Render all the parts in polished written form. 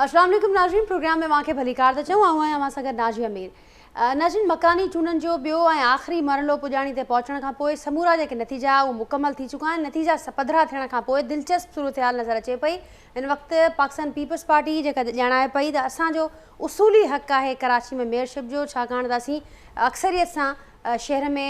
अस्सलाम वालेकुम नाज़रीन, प्रोग्राम में मां खे भली कार त चऊं ऐं अमां सां गॾु नाज़ी अमीर। नाज़रीन, मकानी चूंडनि जो ॿियो ऐं आख़िरी मरहलो पुॼाणी ते पहुचण खां पोइ समूरा जेके नतीजा उहे मुकमल थी चुका आहिनि। नतीजा पधरा थियण खां पोइ दिलचस्प सूरत हाल नज़र अचे पई। हिन वक़्तु पाकिस्तान पीपल्स पार्टी जेका ॼाणाए पई त असांजो उसूली हक़ आहे कराची में मेयरशिप जो, छाकाणि त असीं अक्सरियत सां शहर में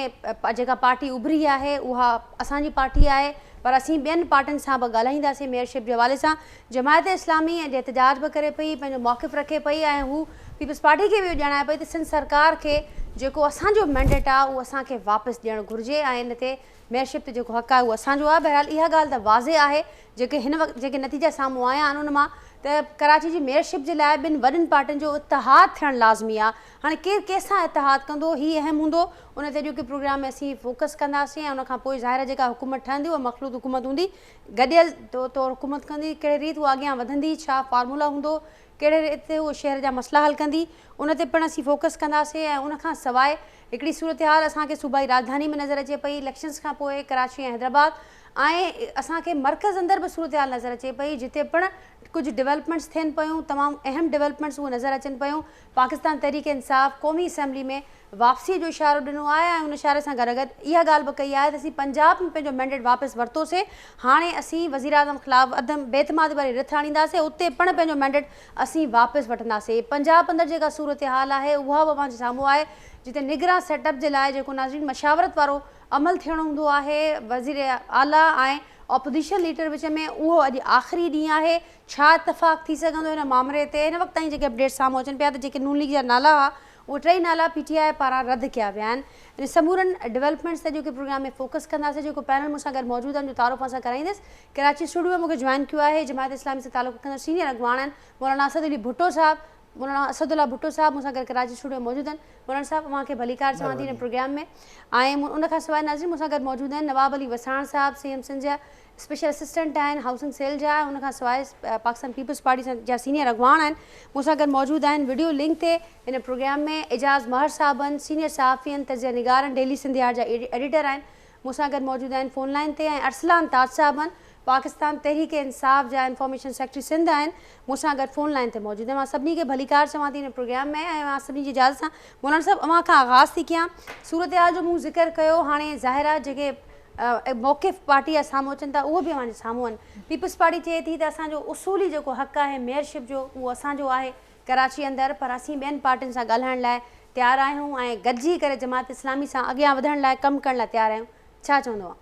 जेका पार्टी उभरी आहे उहा असांजी पार्टी आहे, पर असीं ॿियनि पार्टियुनि सां बि ॻाल्हाईंदासीं मेयरशिप जे हवाले सां। जमायत इस्लामी ऐं एहतजाज बि करे पई, पंहिंजो मौक़िफ़ रखे पई ऐं हू पीपल्स पार्टी खे बि ॼाणाए पई त सिंध सरकार खे जेको असांजो मैंडेट आहे उहो असांखे वापसि ॾियणु घुरिजे ऐं इन ते मेयरशिप ते जेको हक़ आहे उहो असांजो आहे। बहरहाल इहा ॻाल्हि त वाज़े आहे जेके हिन वक़्तु जेके नतीजा साम्हूं आया आहिनि उन मां त कराची जी मेयरशिप जे लाइ ॿिनि वॾियुनि पार्टियुनि जो इतिहाद थियणु लाज़मी आहे। हाणे केरु कंहिंसां इतिहाद कंदो हीउ अहम हूंदो, उन ते अॼोके प्रोग्राम में असीं फोकस कंदासीं ऐं उनखां पोइ ज़ाहिर जेका हुकूमत ठहंदी उहा मखलूत हुकूमत हूंदी, गॾियल तौरु हुकूमत कंदी, कहिड़े रीति उहा अॻियां वधंदी, छा फार्मूला हूंदो, कहिड़े रीति उहो शहर जा मसइला हल कंदी, उन ते पिणु असीं फोकस कंदासीं। ऐं उनखां सवाइ हिकिड़ी सूरत हाल असांखे सूबाई राजधानी में नज़र अचे पई इलेक्शन्स खां पोइ कराची ऐं हैदराबाद, ऐं असांखे मर्कज़ अंदरि बि सूरत हाल नज़र अचे पई जिते पिणु कुझु डेवलपमेंट्स थियनि पियूं, तमामु अहम डेवलपमेंट्स उहे नज़र अचनि पियूं। पाकिस्तान तहरीक इंसाफ़ क़ौमी असैम्बली में वापसी जो इशारो ॾिनो आहे ऐं उन इशारे सां गॾु गॾु इहा ॻाल्हि बि कई आहे त असीं पंजाब में पंहिंजो मैंडेट वापसि वरितोसीं, हाणे असीं वज़ीर आज़म ख़िलाफ़ु अदम बेतमादी वारी रिथ आणींदासीं, उते पिणु पंहिंजो मैंडेट असीं वापसि वठंदासीं। पंजाब अंदरि जेका सूरत हाल आहे उहा बि पंहिंजे साम्हूं आहे जिते निगरान सेटअप जे लाइ जेको नाज़रीन मशावरत वारो अमल थियणो हूंदो आहे वज़ीर आला ऐं ऑपोज़िशन लीडर विच में, उहो अॼु आख़िरी ॾींहुं आहे। छा इतफ़ाक़ थी सघंदो हिन मामले ते? हिन वक़्त ताईं जेके अपडेट साम्हूं अचनि पिया त जेके नून लीग जा नाला हुआ उहे टई नाला PTI पारां रद्द कया विया आहिनि। इन समूरनि डेवलपमेंट्स ते जेके प्रोग्राम में फोकस कंदासीं। जेको पैनल मूंसां गॾु मौजूदु आहिनि जो तारुफ़ असां कराईंदसि, कराची स्टूडियो में मूंखे जॉइन कयो आहे जमायत इस्लामी सां तालुक़ रखंदड़ सीनियर अॻवान आहिनि मौलाना असद अली भुट्टो साहब। मौलाना असदुल्ला भुट्टो साहब मूंसां गॾु कराची स्टूडियो में मौजूदु आहिनि। मौलाना साहब मूंखे भली कार चवां थी हिन प्रोग्राम में। ऐं उनखां सवाइ नाज़रीन मूंसां गॾु मौजूदु आहिनि नवाब अली वसाण साहब, CM सिंध जा स्पेशल असिस्टेंट आहिनि हाउसिंग सेल जा, ऐं उनखां सवाइ पाकिस्तान पीपल्स पार्टी जा सीनियर अॻवान आहिनि मूंसां गॾु मौजूदु आहिनि। वीडियो लिंक ते हिन प्रोग्राम में एजाज़ महर साहब आहिनि, सीनियर सहाफ़ी आहिनि, तज़िया निगार आहिनि, डेली सिंधियार जा एडिटर आहिनि मूंसां गॾु मौजूदु आहिनि फ़ोन लाइन ते। ऐं अरसलान ताज साहब आहिनि, पाकिस्तान तहरीक इंसाफ़ जा इंफॉर्मेशन सेक्रेटरी सिंध आहिनि, मूंसां गॾु फ़ोन लाइन ते मौजूदु आहिनि। मां सभिनी खे भली कार चवां थी हिन प्रोग्राम में ऐं मां सभिनी जी इजाज़त सां मौलाना साहब अवां खां आगाज़ थी कयां। सूरत हाल जो मूं ज़िक्र कयो, हाणे ज़ाहिर आहे जेके मौक़िफ़ पार्टी जा साम्हूं अचनि था उहे बि असांजे साम्हूं आहिनि। पीपल्स पार्टी चए थी त असांजो उसूली जेको हक़ आहे मेयरशिप जो उहो असांजो आहे कराची अंदरि, पर असीं ॿियनि पार्टियुनि सां ॻाल्हाइण लाइ तयारु आहियूं ऐं गॾिजी करे जमात इस्लामी सां अॻियां वधण लाइ कमु करण लाइ तयारु आहियूं। छा चवंदो आहे?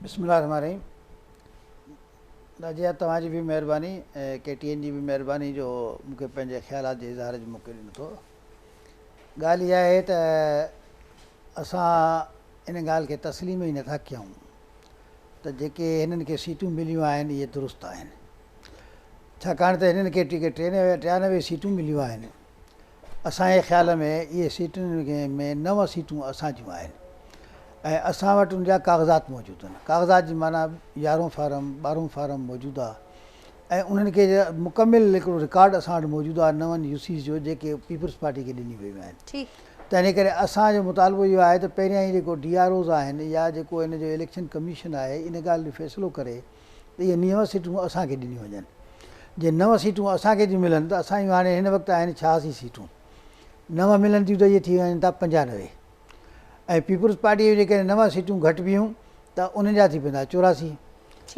बिस्मिल्लाह रहमान रहीम। नाज़िया तव्हांजी बि महिरबानी ऐं KTN जी बि महिरबानी जो मूंखे पंहिंजे ख़्यालात जे इज़हार जो मौक़ो ॾिनो अथव। ॻाल्हि इहा आहे त असां इन ॻाल्हि खे तस्लीम ई नथा कयूं त जेके हिननि खे सीटूं मिलियूं आहिनि इहे दुरुस्त आहिनि, छाकाणि त हिननि खे 93 सीटूं मिलियूं आहिनि। असांजे ख़्याल में इहे सीटुनि में 9 सीटूं असांजियूं आहिनि ऐं असां वटि उन जा काग़ज़ात मौजूदु आहिनि। काग़ज़ात जी माना 11 फार्म 12 फार्म मौजूदु आहे ऐं उन्हनि खे मुकमिल हिकिड़ो रिकॉर्ड असां वटि मौजूदु आहे 9 UCs जो जेके पीपल्स पार्टी खे ॾिनी वियूं आहिनि। त इन करे असांजो मुतालबो इहो आहे त पहिरियां ई जेको DROs आहिनि या जेको हिन जो इलेक्शन कमीशन आहे इन ॻाल्हि जो फ़ैसिलो करे त इहे 9 सीटूं असांखे ॾिनियूं वञनि। जे 9 सीटूं असांखे थियूं मिलनि त असांजूं हाणे हिन वक़्तु आहिनि 86 सीटूं, 9 मिलनि थियूं त इहे थी वञनि था 95 ऐं पीपल्स पार्टीअ जूं जेके 9 सीटूं घटि बियूं त उन्हनि जा थी पवंदा 84,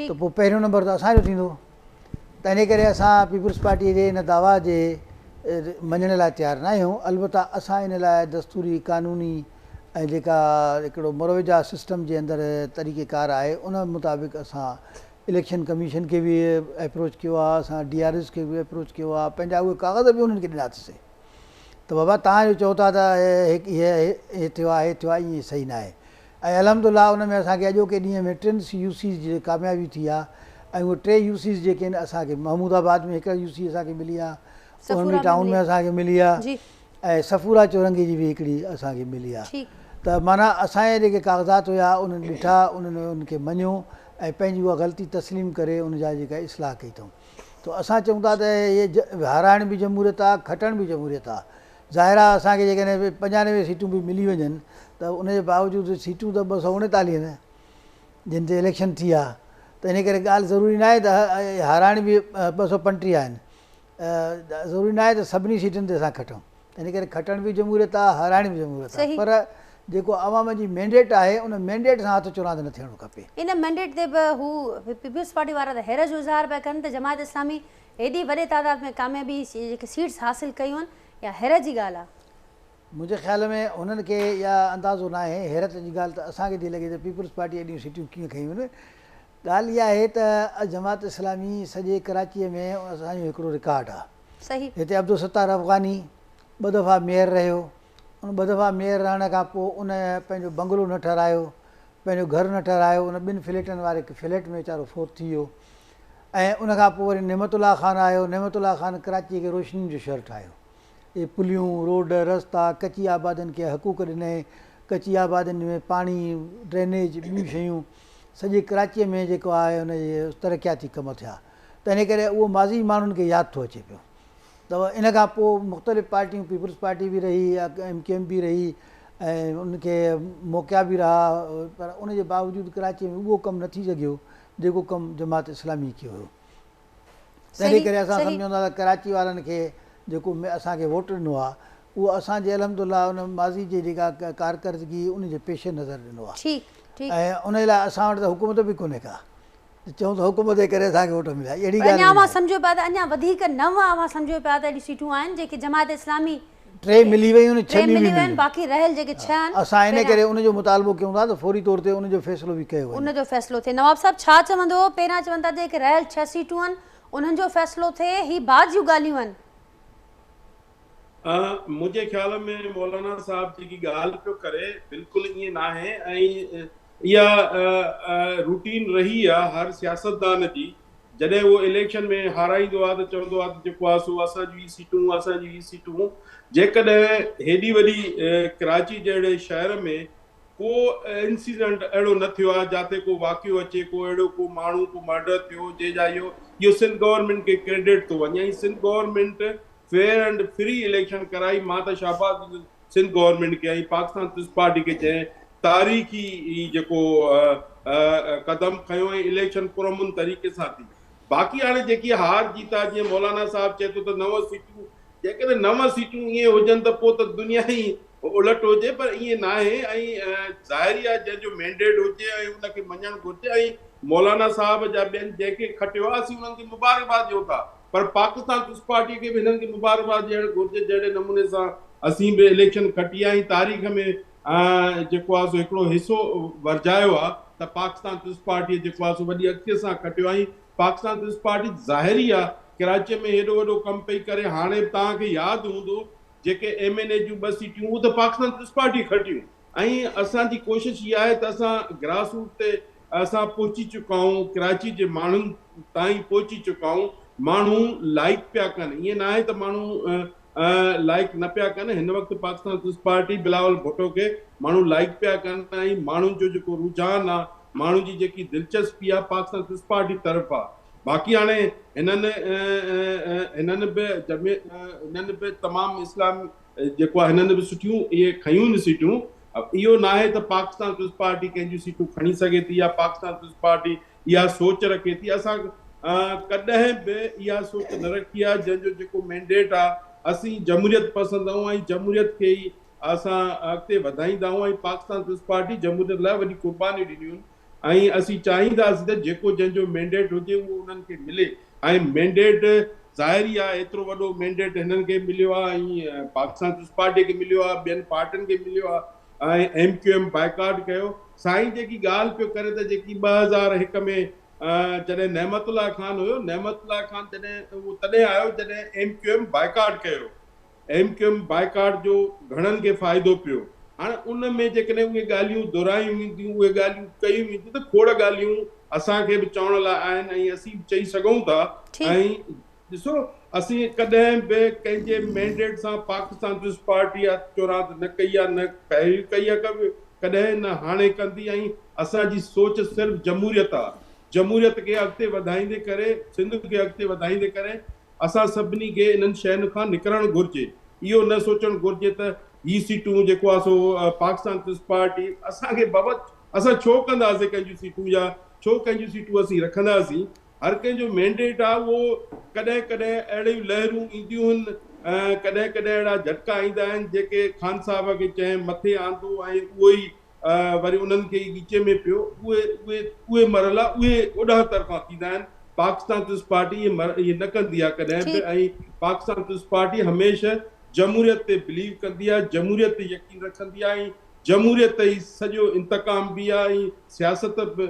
त पोइ पहिरियों नंबर त असांजो थींदो। त इन करे असां पीपल्स पार्टीअ जे हिन दावा जे मञण लाइ तयारु न आहियूं। अलबत्ता असां इन लाइ दस्तूरी क़ानूनी ऐं जेका हिकिड़ो मुरवजा सिस्टम जे अंदरि तरीक़ेकार आहे उन मुताबिक़ असां इलेक्शन कमीशन खे बि अप्रोच कयो आहे, असां DRS खे बि अप्रोच कयो आहे, पंहिंजा उहे काग़ज़ बि उन्हनि खे ॾिनासीं त बाबा तव्हां चओ था त हे थियो आहे ईअं सही न आहे। ऐं अलहमदुलिल्लाह उन में असांखे अॼोके ॾींहं में 3 UCs जी कामयाबी थी आहे ऐं उहे 3 UCs जेके आहिनि असांखे महमूदाबाद में 1 UC असांखे मिली आहे, सोरमी टाउन में असांखे मिली आहे ऐं सफूरा चौरंगी जी बि हिकिड़ी असांखे मिली आहे। त माना असांजे जेके काग़ज़ात हुया उन्हनि ॾिठा, उन्हनि उनखे मञियो ऐं पंहिंजी उहा ग़लती तस्लीम करे उनजा जेका इस्लाह कई अथऊं। त असां चऊं था त इहे हाराइण बि जमहूरियत आहे, खटण बि जमहूरियत आहे। ज़ाहिर आहे असांखे जेकॾहिं 95 सीटूं बि मिली वञनि त उनजे बावजूदि सीटूं त 239 आहिनि जिन ते इलेक्शन थी आहे। त इन करे ॻाल्हि ज़रूरी न आहे त हाराइण बि 235 आहिनि। ज़रूरी न आहे त सभिनी सीटुनि ते असां खटूं, इन करे खटण बि जमहूरियत आहे, हाराइण बि जमहूरियत आहे, सही। पर जेको अवाम जी मैंडेट आहे उन मैंडेट सां हथ चुरांद न थियणो खपे। इन मैंडेट ते बि हू पीपल्स पार्टी वारा त हैरत जो इज़हार पिया कनि त जमात इस्लामी हेॾी वॾे तादाद में कामयाबी जेके सीट्स हासिल कयूं आहिनि, या हैरत जी ॻाल्हि आहे? मुंहिंजे ख़्याल में उन्हनि खे इहा अंदाज़ो न आहे, हैरत जी ॻाल्हि त असांखे थी लॻे त पीपल्स पार्टी एॾियूं सीटियूं कीअं खयूं आहिनि। ॻाल्हि इहा आहे त जमात इस्लामी सॼे कराचीअ में असांजो हिकिड़ो रिकॉर्ड आहे। सही। हिते अब्दुल सत्तार अफ़गानी 2 दफ़ा मेयर रहियो, उन 2 दफ़ा मेयर रहण खां पोइ उन पंहिंजो बंगलो न ठहिरायो, पंहिंजो घरु न ठहिरायो, उन 2 फ्लैटनि वारे फ्लैट में वीचारो फोत थी वियो। ऐं उनखां पोइ वरी नेमतुल्ला ख़ान आयो, नेमतुल्ला ख़ान कराचीअ खे रोशनी जो शहरु ठाहियो। इहे पुलियूं, रोड, रस्ता, कची आबादियुनि खे हक़ूक़ ॾिनई, कची आबादियुनि में पाणी, ड्रेनेज, ॿियूं शयूं, सॼे कराचीअ में जेको आहे उनजे तरक़ियाती कम थिया। त इन करे उहो माज़ी माण्हुनि खे यादि थो अचे पियो। त इन खां पोइ मुख़्तलिफ़ पार्टियूं, पीपल्स पार्टी बि रही, MKM बि रही, ऐं उनखे मौक़िया बि रहा, पर उनजे बावजूदि कराचीअ में उहो कमु न थी सघियो जेको कमु जमात इस्लामी कयो हुयो। तंहिं करे असां सम्झूं था त कराची वारनि खे जेको असांखे वोट ॾिनो आहे उहो असांजे अलहमदुलिल्लाह उन माज़ी जी जेका कारकर्दगी उनजे पेश नज़र ॾिनो आहे, ऐं उन लाइ असां वटि त हुकूमत बि कोन्हे का, चऊं त हुकूमत जे करे असांखे वोट मिलिया, अहिड़ी ॻाल्हि अञा सम्झो पिया त अञा वधीक 9 सम्झो पिया त अहिड़ी सीटूं आहिनि जेके जमात इस्लामी 3 मिली वयूं आहिनि, 6 मिली वियूं आहिनि, बाक़ी रहियल जेके 6 आहिनि। असां इन करे उनजो मुतालबो कयूं था त फौरी तौर ते उनजो फ़ैसिलो बि कयो वञे, उनजो फ़ैसिलो थिए। नवाब साहब छा चवंदो? पहिरियां चवनि था जेके रहियल 6 सीटूं आहिनि उन्हनि जो फ़ैसिलो थिए, ही बाद जूं ॻाल्हियूं आहिनि। मुंहिंजे ख़्याल में मौलाना साहब जेकी ॻाल्हि पियो करे बिल्कुलु ईअं न आहे, ऐं इहा रूटीन रही आहे हर सियासतदान जी। जॾहिं उहो इलेक्शन में हाराईंदो आहे त चवंदो आहे त जेको आहे सो असांजी सीटूं, असांजी सीटूं। जेकॾहिं हेॾी वॾी कराची जहिड़े शहर में को इंसिडेंट अहिड़ो न थियो आहे जिते को वाक़ियो अचे, को अहिड़ो को माण्हू को मर्डर थियो जंहिंजा इहो सिंध गवर्नमेंट खे क्रेडिट थो वञे। ऐं Sindh government fair and free election कराई, मां त शाबाश सिंध गवर्नमेंट खे ऐं पाकिस्तान पीपल्स पार्टी खे चएं तारीख़ी जेको कदम खयो ऐं इलेक्शन पुरअमन तरीक़े सां थी। बाक़ी हाणे जेकी हार जीत आहे, जीअं मौलाना साहब चए थो त 9 सीटूं, जेकॾहिं 9 सीटूं ईअं हुजनि त पोइ त दुनिया ई उलट हुजे, पर ईअं न आहे। ऐं ज़ाहिरी आहे जंहिंजो मैंडेट हुजे ऐं उनखे मञणु घुरिजे। ऐं मौलाना साहब जा ॿियनि जंहिंखे खटियो आहे असीं उन्हनि खे मुबारकबाद ॾियूं था, पर पाकिस्तान पीपल्स पार्टी खे बि हिननि खे मुबारकबाद ॾियणु घुरिजे जहिड़े नमूने सां असीं बि इलेक्शन खटी आहे। तारीख़ में जेको आहे सो हिकिड़ो हिसो वरजायो आहे त पाकिस्तान पीपल्स पार्टीअ जेको आहे सो वॾी अखिय सां खटियो आहे। पाकिस्तान पीपल्स पार्टी ज़ाहिरी आहे कराचीअ में हेॾो वॾो कमु पई करे। हाणे तव्हांखे यादि हूंदो जेके MNA जूं 2 सीटियूं उहे त पाकिस्तान पीपल्स पार्टी खटियूं। ऐं असांजी कोशिशि इहा आहे त असां ग्रास रूट ते असां पहुची चुका आहियूं, कराची जे माण्हुनि ताईं पहुची चुका आहियूं। माण्हू लाइक पिया कनि, ईअं न आहे त माण्हू लाइक न पिया कनि। हिन वक़्तु पाकिस्तान पीपल्स पार्टी बिलावल भुट्टो खे माण्हू लाइक पिया कनि, ऐं माण्हुनि जो जेको रुझान आहे, माण्हुनि जी जेकी दिलचस्पी आहे पाकिस्तान पीपल्स पार्टी तरफ़ आहे। बाक़ी हाणे हिननि बि तमामु इस्लाम जेको आहे हिननि बि सुठियूं इहे खयूं आहिनि सीटूं। इहो न आहे त पाकिस्तान पीपल्स पार्टी कंहिंजूं सीटूं खणी सघे थी या पाकिस्तान पीपल्स पार्टी इहा सोच रखे थी। असां कॾहिं बि इहा सोच न रखी आहे। जंहिंजो जेको मैंडेट आहे, असीं जमहूरियत पसंदि आहियूं ऐं जमहूरियत खे ई असां अॻिते वधाईंदा आहियूं। ऐं पाकिस्तान पीपल्स पार्टी जमहूरियत लाइ वॾी क़ुर्बानियूं ॾिनियूं आहिनि, ऐं असीं चाहींदासीं त जेको जंहिंजो मैंडेट हुजे उहो उन्हनि खे मिले। ऐं मैंडेट ज़ाहिरी आहे एतिरो वॾो मैंडेट हिननि खे मिलियो आहे, ऐं पाकिस्तान पीपल्स पार्टी खे मिलियो आहे, ॿियनि पार्टियुनि खे मिलियो आहे, ऐं MQM बाइकाट कयो। साईं जेकी ॻाल्हि पियो करे त जेकी 2001 में जॾहिं नेमतुल्ला ख़ान हुयो, नेमतुल्ला ख़ान जॾहिं उहो तॾहिं आयो जॾहिं MQM बाइकाट कयो। MQM बाइकाट जो घणनि खे फ़ाइदो पियो। हाणे उन में जेकॾहिं उहे ॻाल्हियूं दोहरायूं वेंदियूं, उहे ॻाल्हियूं कयूं वेंदियूं त खोड़ ॻाल्हियूं असांखे बि चवण लाइ आहिनि, ऐं असीं बि चई सघूं था। ऐं ॾिसो, असीं कॾहिं बि कंहिंजे मैंडेट सां पाकिस्तान पीपल्स पार्टी आहे चोरांत न कई आहे, न पहिरीं कई आहे, कॾहिं न हाणे कंदी। ऐं असांजी सोच सिर्फ़ु जमहूरियत आहे। जमहूरियत खे अॻिते वधाईंदे करे, सिंध खे अॻिते वधाईंदे करे असां सभिनी खे इन्हनि शयुनि खां निकिरणु घुरिजे। इहो न सोचणु घुरिजे त ही सीटूं जेको आहे सो पाकिस्तान पीपल्स पार्टी असांखे बाबति असां छो कंदासीं कंहिंजूं सीटूं, या छो कंहिंजूं सीटूं असीं रखंदासीं। हर कंहिंजो मैंडेट आहे उहो कॾहिं कॾहिं अहिड़ियूं लहरूं ईंदियूं आहिनि, कॾहिं कॾहिं अहिड़ा झटका ईंदा आहिनि जेके ख़ान साहब खे चए मथे आंदो ऐं उहो ई वरी उन्हनि खे विच में पियो, उहे मरला उहे ओॾां तरफ़ां थींदा आहिनि। पाकिस्तान पीपुल्स पार्टी इहे न कंदी आहे कॾहिं बि, ऐं पाकिस्तान पीपुल्स पार्टी हमेशह जमहूरियत ते बिलीव कंदी आहे, जमहूरियत ते यकीन रखंदी आहे, ऐं जमहूरियत ई सॼो इंतकाम बि आहे, ऐं सियासत बि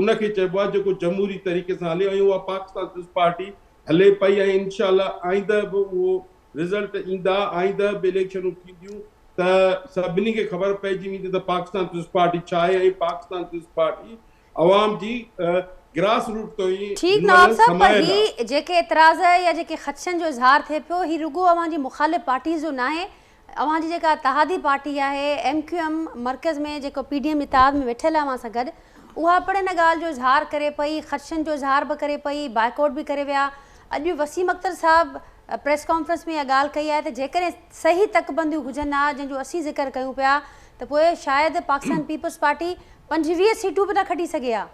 उनखे चइबो आहे जेको जमहूरी तरीक़े सां हले, ऐं उहा पाकिस्तान पीपुल्स पार्टी हले पई। ऐं इंशाअल्लाह आईंदा बि उहो रिज़ल्ट ईंदा, आईंदा बि इलेक्शनूं थींदियूं त सभिनी खे ख़बर पइजी वेंदी त पाकिस्तान पीपुल्स पार्टी छा आहे, ऐं पाकिस्तान पीपुल्स पार्टी अवाम जी ग्रास रूट तो ही ठीक नवाब साहब, पर ही जेके एतराज़ या जेके ख़दशनि जो इज़हार थिए पियो, ही रुगो अवां जी मुखालिफ़ पार्टीज़ जो न आहे, अवां जी जेका इत्तेहादी पार्टी आहे MQM मर्कज़ में जेको PDM इत्तेहाद में वेठल आहे अवां सां गॾु, उहा पिण इन ॻाल्हि जो इज़हार करे पई, ख़दशनि जो इज़हार बि करे पई, बाइकॉट बि करे विया। अॼु वसीम अख्तर साहब प्रेस कॉन्फ्रेंस में इहा ॻाल्हि कई आहे त जेकॾहिं सही तकबंदियूं हुजनि हा जंहिंजो असीं ज़िक्र कयूं पिया त पोइ शायदि पाकिस्तान पीपुल्स पार्टी 25 सीटूं बि न खटी सघे हा।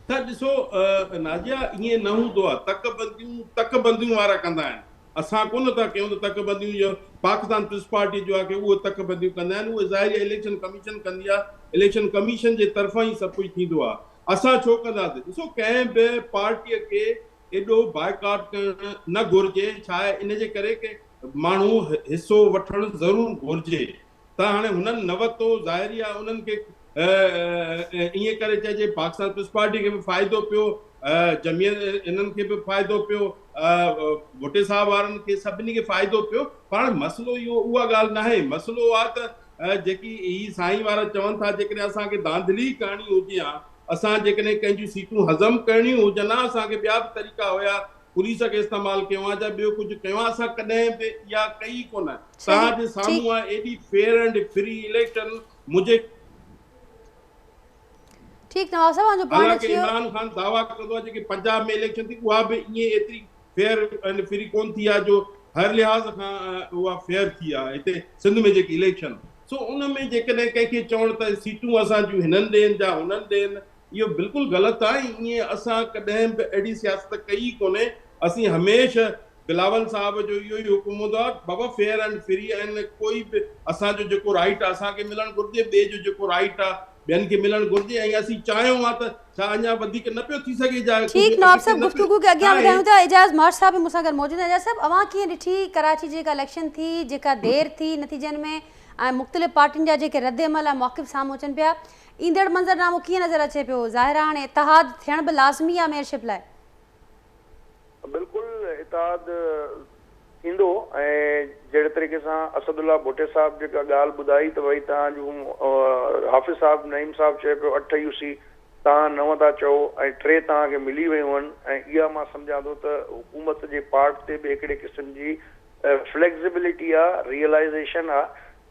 त ॾिसो नाजिया, ईअं न हूंदो आहे, तकबंदियूं वारा कंदा आहिनि, असां कोन था कयूं त तकबंदियूं जो पाकिस्तान पीपुल्स पार्टी जो आहे की उहे तकबंदियूं कंदा आहिनि, उहे ज़ाहिर इलेक्शन कमीशन कंदी आहे, इलेक्शन कमीशन जे तरफ़ां ई सभु कुझु थींदो आहे, असां छो कंदासीं? ॾिसो कंहिं बि पार्टीअ खे एॾो बाइकॉट करणु न घुरिजे, छा आहे इन जे करे की माण्हू हिसो वठणु ज़रूरु घुरिजे, त हाणे हुननि न वरितो, ज़ाहिरी आहे उन्हनि खे ईअं करे चइजे पाकिस्तान पीपुल्स पार्टी खे बि फ़ाइदो पियो, जमियत इन्हनि खे बि फ़ाइदो पियो, भुट्टे साहब वारनि खे सभिनी खे फ़ाइदो पियो, पर मसइलो इहो उहा ॻाल्हि न आहे। मसइलो आहे त जेकी ही साईं वारा चवनि था जेकॾहिं असांखे धांधली करणी हुजे हा, असां जेकॾहिं कंहिंजूं सीटूं हज़म करणियूं हुजनि हा, असांखे ॿिया बि तरीक़ा हुया, पुलिस खे इस्तेमालु कयो आहे, या ॿियो कुझु कयो आहे, असां कॾहिं बि इहा कई कोन। तव्हांजे साम्हूं आहे एॾी फेयर एंड फ्री इलेक्शन मुंहिंजे ठीक नवाब साहब, जो पॉइंट हालांकि इमरान खान दावा कंदो आहे जेकी पंजाब में इलेक्शन थी उहा बि ईअं एतिरी फेयर एंड फ्री कोन थी आहे जो हर लिहाज़ खां उहा फेयर थी आहे हिते सिंध में जेकी इलेक्शन। सो उन में जेकॾहिं कंहिंखे चवण त सीटूं असांजूं हिननि ॾियनि जा हुननि ॾियनि, इहो बिल्कुलु ग़लति आहे। ईअं असां कॾहिं बि अहिड़ी सियासत कई कोन्हे। असीं हमेशह बिलावल साहब जो इहो ई हुकुम हूंदो आहे, बाबा फेयर एंड फ्री आहिनि, कोई बि असांजो जेको राइट आहे असांखे मिलणु घुरिजे, ॿिए जो जेको राइट आहे ॿियनि खे मिलणु घुरिजे, ऐं असीं चाहियूं हा त छा अञा वधीक न पियो थी सघे? ठीक नवाब साहब, गुफ्तगू के अॻियां वधायूं था। एजाज़ मर्द साहब बि मूंसां गॾु मौजूदु आहिनि। एजाज़ साहब, अवां कीअं ॾिठी कराची जेका इलेक्शन थी, जेका देरि थी नतीजनि में, ऐं मुख़्तलिफ़ पार्टियुनि जा जेके रद्द अमल ऐं मौक़िफ़ साम्हूं अचनि पिया, ईंदड़ मंज़रनामो कीअं नज़र अचे पियो? ज़ाहिर आहे हाणे इत्तेहाद थियण बि लाज़मी आहे मेयरशिप लाइ। बिल्कुलु इत्तेहाद थींदो, ऐं जहिड़े तरीक़े सां असदुल्ला भुट्टे साहब जेका ॻाल्हि ॿुधाई त भई तव्हांजूं हाफ़िज़ साहब नईम साहब चए पियो 8 UC तव्हां 9 था चओ ऐं 3 तव्हांखे मिली वियूं आहिनि, ऐं इहा मां सम्झां थो त हुकूमत जे पार्ट ते बि हिकिड़े क़िस्म जी फ्लैक्सिबिलिटी आहे, रियलाइज़ेशन आहे,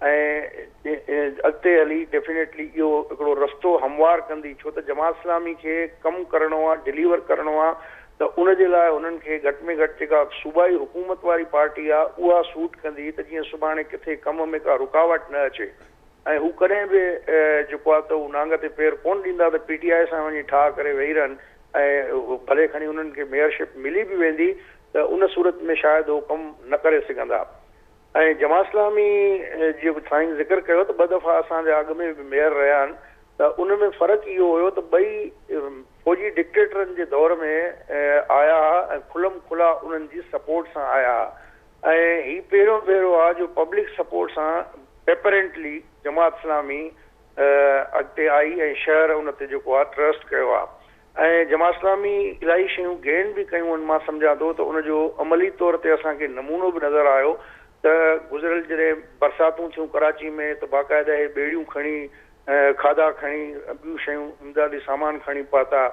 ऐं अॻिते हली डेफिनेटली इहो हिकिड़ो रस्तो हमवार कंदी। छो त जमात इस्लामी खे कमु करिणो आहे, डिलीवर करिणो आहे, त उनजे लाइ उन्हनि खे घटि में घटि जेका सूबाई हुकूमत वारी पार्टी आहे उहा सूट कंदी, त जीअं सुभाणे किथे कम में का रुकावट न अचे। ऐं हू कॾहिं बि जेको आहे त हू नांग ते पेर कोन ॾींदा त PTI सां वञी ठाह करे वेही रहनि, ऐं भले खणी उन्हनि खे मेयरशिप मिली बि वेंदी त उन सूरत में शायदि उहो कमु न करे सघंदा। ऐं जमात इस्लामी जो साईं ज़िक्र कयो त 2 दफ़ा असांजे अॻु में बि मेयर रहिया आहिनि, त उन में फ़र्क़ु इहो हुयो त ॿई फौजी डिक्टेटरनि जे दौर में आया ऐं खुलम खुला उन्हनि जी सपोर्ट सां आया, ऐं ही पहिरियों भेरो आहे जो पब्लिक सपोर्ट सां एपरेंटली जमात इस्लामी अॻिते आई ऐं शहर उन ते जेको आहे ट्रस्ट कयो आहे। ऐं जमात इस्लामी इलाही शयूं गेन बि कयूं आहिनि, मां सम्झां थो त उनजो अमली तौर ते असांखे नमूनो बि नज़र आयो त गुज़िरियल जॾहिं बरसातूं थियूं कराची में त बाक़ाइदा हे ॿेड़ियूं खणी खाधा खणी ॿियूं शयूं इमदादी सामान खणी पहुता।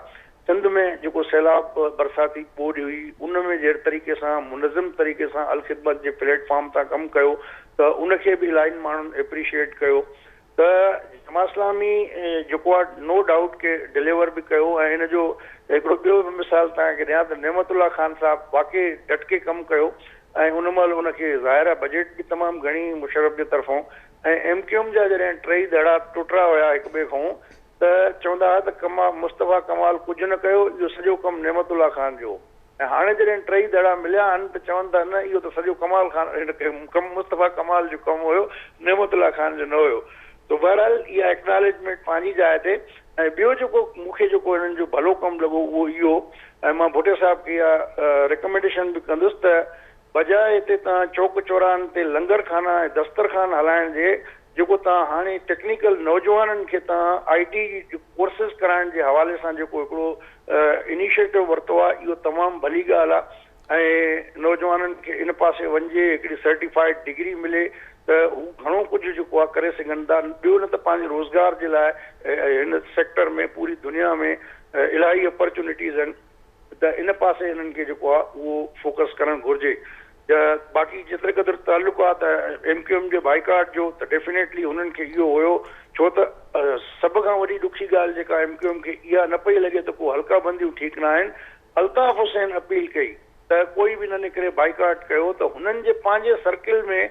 सिंध में जेको सैलाब बरसाती ॿोॾि हुई उन में जहिड़े तरीक़े सां मुनज़िम तरीक़े सां अलख़िदमत जे प्लेटफॉर्म तां कमु कयो त उनखे बि इलाही माण्हुनि एप्रिशिएट कयो। त जमात इस्लामी जेको आहे नो डाउट के डिलीवर बि कयो। ऐं हिन जो हिकिड़ो ॿियो बि मिसाल तव्हांखे ॾियां त नेमतुल्ला ख़ान साहब वाक़ई डटके कमु कयो, ऐं उन महिल उनखे ज़ाहिर आहे बजट बि तमामु घणी मुशर्रफ जे तरफ़ां, ऐं MQM जा जॾहिं 3 दड़ा टुटरा हुया हिक ॿिए खां त चवंदा हुआ त मुस्तफ़ा कमाल कुझु न कयो, इहो सॼो कमु नेमतुल्ला ख़ान जो। ऐं हाणे जॾहिं टई दड़ा मिलिया आहिनि त चवनि था न इहो त सॼो कमाल खान मुस्तफ़ा कमाल जो कमु हुयो, नेमतुल्ला खान जो न हुयो। त बहरहाल इहा एक्नॉलेजमेंट पंहिंजी जाइ ते। ऐं ॿियो जेको मूंखे जेको हिननि जो भलो कमु लॻो उहो इहो, ऐं मां भुटे साहिब खे इहा रिकमेंडेशन बि कंदुसि त बजाए हिते तव्हां चौक चौराहनि ते लंगर खाना ऐं दस्तरखान हलाइण जे जेको तव्हां हाणे टेक्निकल नौजवाननि खे तव्हां IT कोर्सिस कराइण जे हवाले सां जेको हिकिड़ो इनिशिएटिव वरितो आहे, इहो तमामु भली ॻाल्हि आहे। ऐं नौजवाननि खे इन पासे वञिजे, हिकिड़ी सर्टिफाइड डिग्री मिले त हू घणो कुझु जेको आहे करे सघनि था। ॿियो न त पंहिंजे रोज़गार जे लाइ हिन सेक्टर में पूरी दुनिया में इलाही अपॉर्चुनिटीज़ आहिनि, त इन पासे हिननि खे जेको आहे उहो फोकस करणु घुरिजे। बाक़ी जेतिरे क़दुरु तालुक आहे त MQM जे बाइकाट जो त डेफिनेटली हुननि खे इहो हुयो, छो त सभ खां वॾी ॾुखी ॻाल्हि जेका MQM खे इहा न पई लॻे त को हल्का बंदियूं ठीकु न आहिनि। अल्ताफ़ हुसैन अपील कई त कोई बि न निकिरे, बाइकाट कयो, त हुननि जे पंहिंजे सर्किल में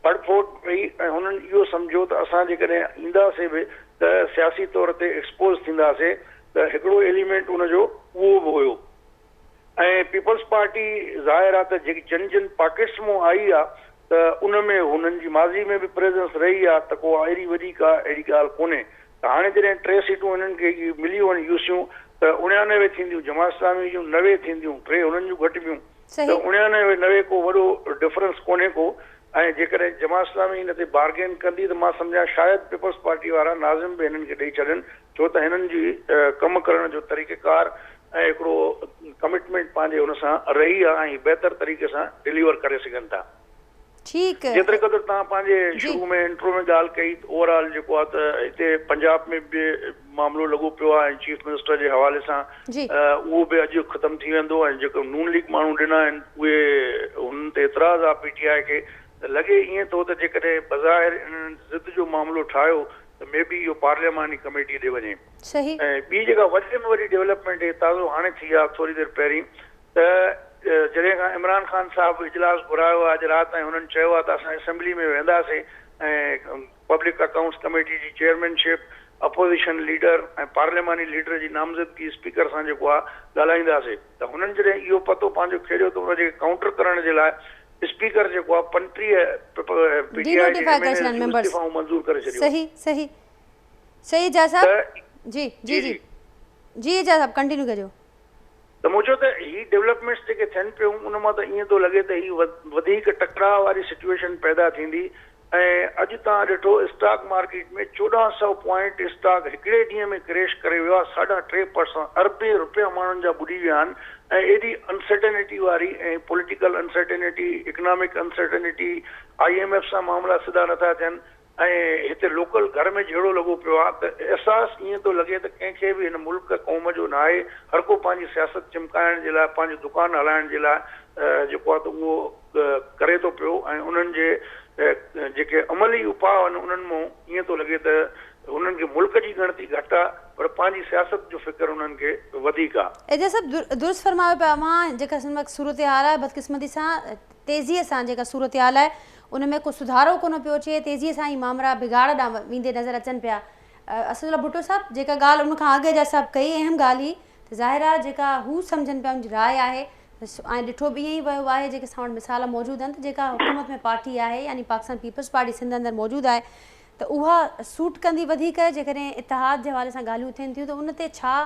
फड़फोड़ पई ऐं हुननि इहो सम्झो त असां जेकॾहिं ईंदासीं बि त सियासी तौर ते एक्सपोज़ थींदासीं, त हिकिड़ो एलिमेंट उनजो उहो बि हुयो। ऐं पीपल्स पार्टी ज़ाहिर आहे त जेकी जिन जिन पॉकेट्स मां आई आहे त उन में हुननि जी माज़ी में बि प्रेजेंस रही आहे, त को अहिड़ी वॾी का अहिड़ी ॻाल्हि कोन्हे। त हाणे जॾहिं 3 सीटूं हिननि खे मिलियूं आहिनि यूसियूं, त 99 थींदियूं जमात इस्लामी जूं, 90 थींदियूं, 3 हुननि जूं घटिबियूं, त 99-90 को वॾो डिफरेंस कोन्हे को। ऐं जेकॾहिं जमात इस्लामी हिन ते बार्गेन कंदी त मां सम्झां शायदि पीपल्स पार्टी वारा नाज़िम बि हिननि खे ॾेई छॾनि, छो त हिननि जी कमु करण जो तरीक़ेकार ऐं हिकिड़ो कमिटमेंट पंहिंजे हुन सां रही आहे ऐं बहितर तरीक़े सां डिलीवर करे सघनि था। ठीकु, जेतिरे क़दुरु तव्हां पंहिंजे शुरू में इंट्रो में ॻाल्हि कई, ओवरऑल जेको आहे त हिते पंजाब में बि मामिलो लॻो पियो आहे ऐं चीफ मिनिस्टर जे हवाले सां उहो बि अॼु ख़तमु थी वेंदो। ऐं जेको नून लीग माण्हू ॾिना आहिनि उहे हुननि ते एतिराज़ आहे PTI खे, त लॻे ईअं थो त जेकॾहिं बज़ाहिर इन्हनि ज़िद जो मामिलो ठाहियो त मे बी इहो पार्लियामानी कमेटी ॾे वञे। ऐं ॿी जेका वॾे में वॾी डेवलपमेंट ताज़ो हाणे थी आहे थोरी देरि पहिरीं, त जॾहिं खां इमरान ख़ान साहिबु इजलास घुरायो आहे अॼु राति, ऐं हुननि चयो आहे त असां असेंबली में वेंदासीं ऐं पब्लिक अकाउंट्स कमेटी जी चेयरमैनशिप, अपोज़िशन लीडर ऐं पार्लियामानी लीडर जी नामज़दगी स्पीकर सां जेको आहे ॻाल्हाईंदासीं। त हुननि जॾहिं इहो पतो पंहिंजो खेड़ियो त उनजे काउंटर करण जे लाइ स्पीकर जेको आहे 35 PTI जे मंज़ूर करे छॾियो। सही जा साहब, जी जी जी जी जा साहब कंटिन्यू कजो। त मूं चयो त ही डेवलपमेंट्स जेके थियनि पियूं उन मां त ईअं थो लॻे त ही वधीक टकराव वारी सिचुएशन पैदा थींदी। ऐं अॼु तव्हां ॾिठो स्टॉक मार्केट में 1400 पॉइंट स्टॉक हिकिड़े ॾींहं में क्रैश करे वियो आहे, 3.5% अरबे रुपया माण्हुनि जा ॿुॾी विया आहिनि। ऐं एॾी अनसर्टेनिटी वारी ऐं political uncertainty, economic uncertainty, IMF सां मामला सिधा नथा थियनि, ऐं हिते लोकल घर में जहिड़ो लॻो पियो आहे त अहसासु ईअं थो लॻे त कंहिंखे बि हिन मुल्क क़ौम जो न आहे। हर को पंहिंजी सियासत चिमकाइण जे लाइ, पंहिंजो दुकान हलाइण जे लाइ जेको आहे त उहो करे थो पियो। ऐं उन्हनि जे जेके अमली उपाउ आहिनि उन्हनि मां ईअं थो लॻे त उन्हनि खे मुल्क जी ॻणती घटि आहे, पर पंहिंजी सियासत जो फ़िक्र उन्हनि खे वधीक आहे। एजे सभु दुरुस्त फरमायो पिया मां, जेका सूरत हाल आहे बदकिस्मती सां तेज़ीअ सां जेका सूरत हाल आहे उन में को सुधारो कोन पियो अचे, तेज़ीअ सां ई मामला बिगाड़ ॾांहुं वेंदे नज़र अचनि पिया। असदुल्ला भुट्टो साहब जेका ॻाल्हि उन खां अॻु जा सभु कई अहम ॻाल्हि ई त ज़ाहिर आहे जेका हू सम्झनि पिया उनजी राय आहे, ऐं ॾिठो बि ईअं ई वियो आहे। जेके असां वटि मिसाल मौजूदु आहिनि त जेका हुकूमत में पार्टी आहे यानी पाकिस्तान पीपल्स पार्टी सिंध अंदरि मौजूदु आहे त उहा सूट कंदी वधीक जेकॾहिं इतिहाद जे हवाले सां ॻाल्हियूं थियनि थियूं त उन ते छा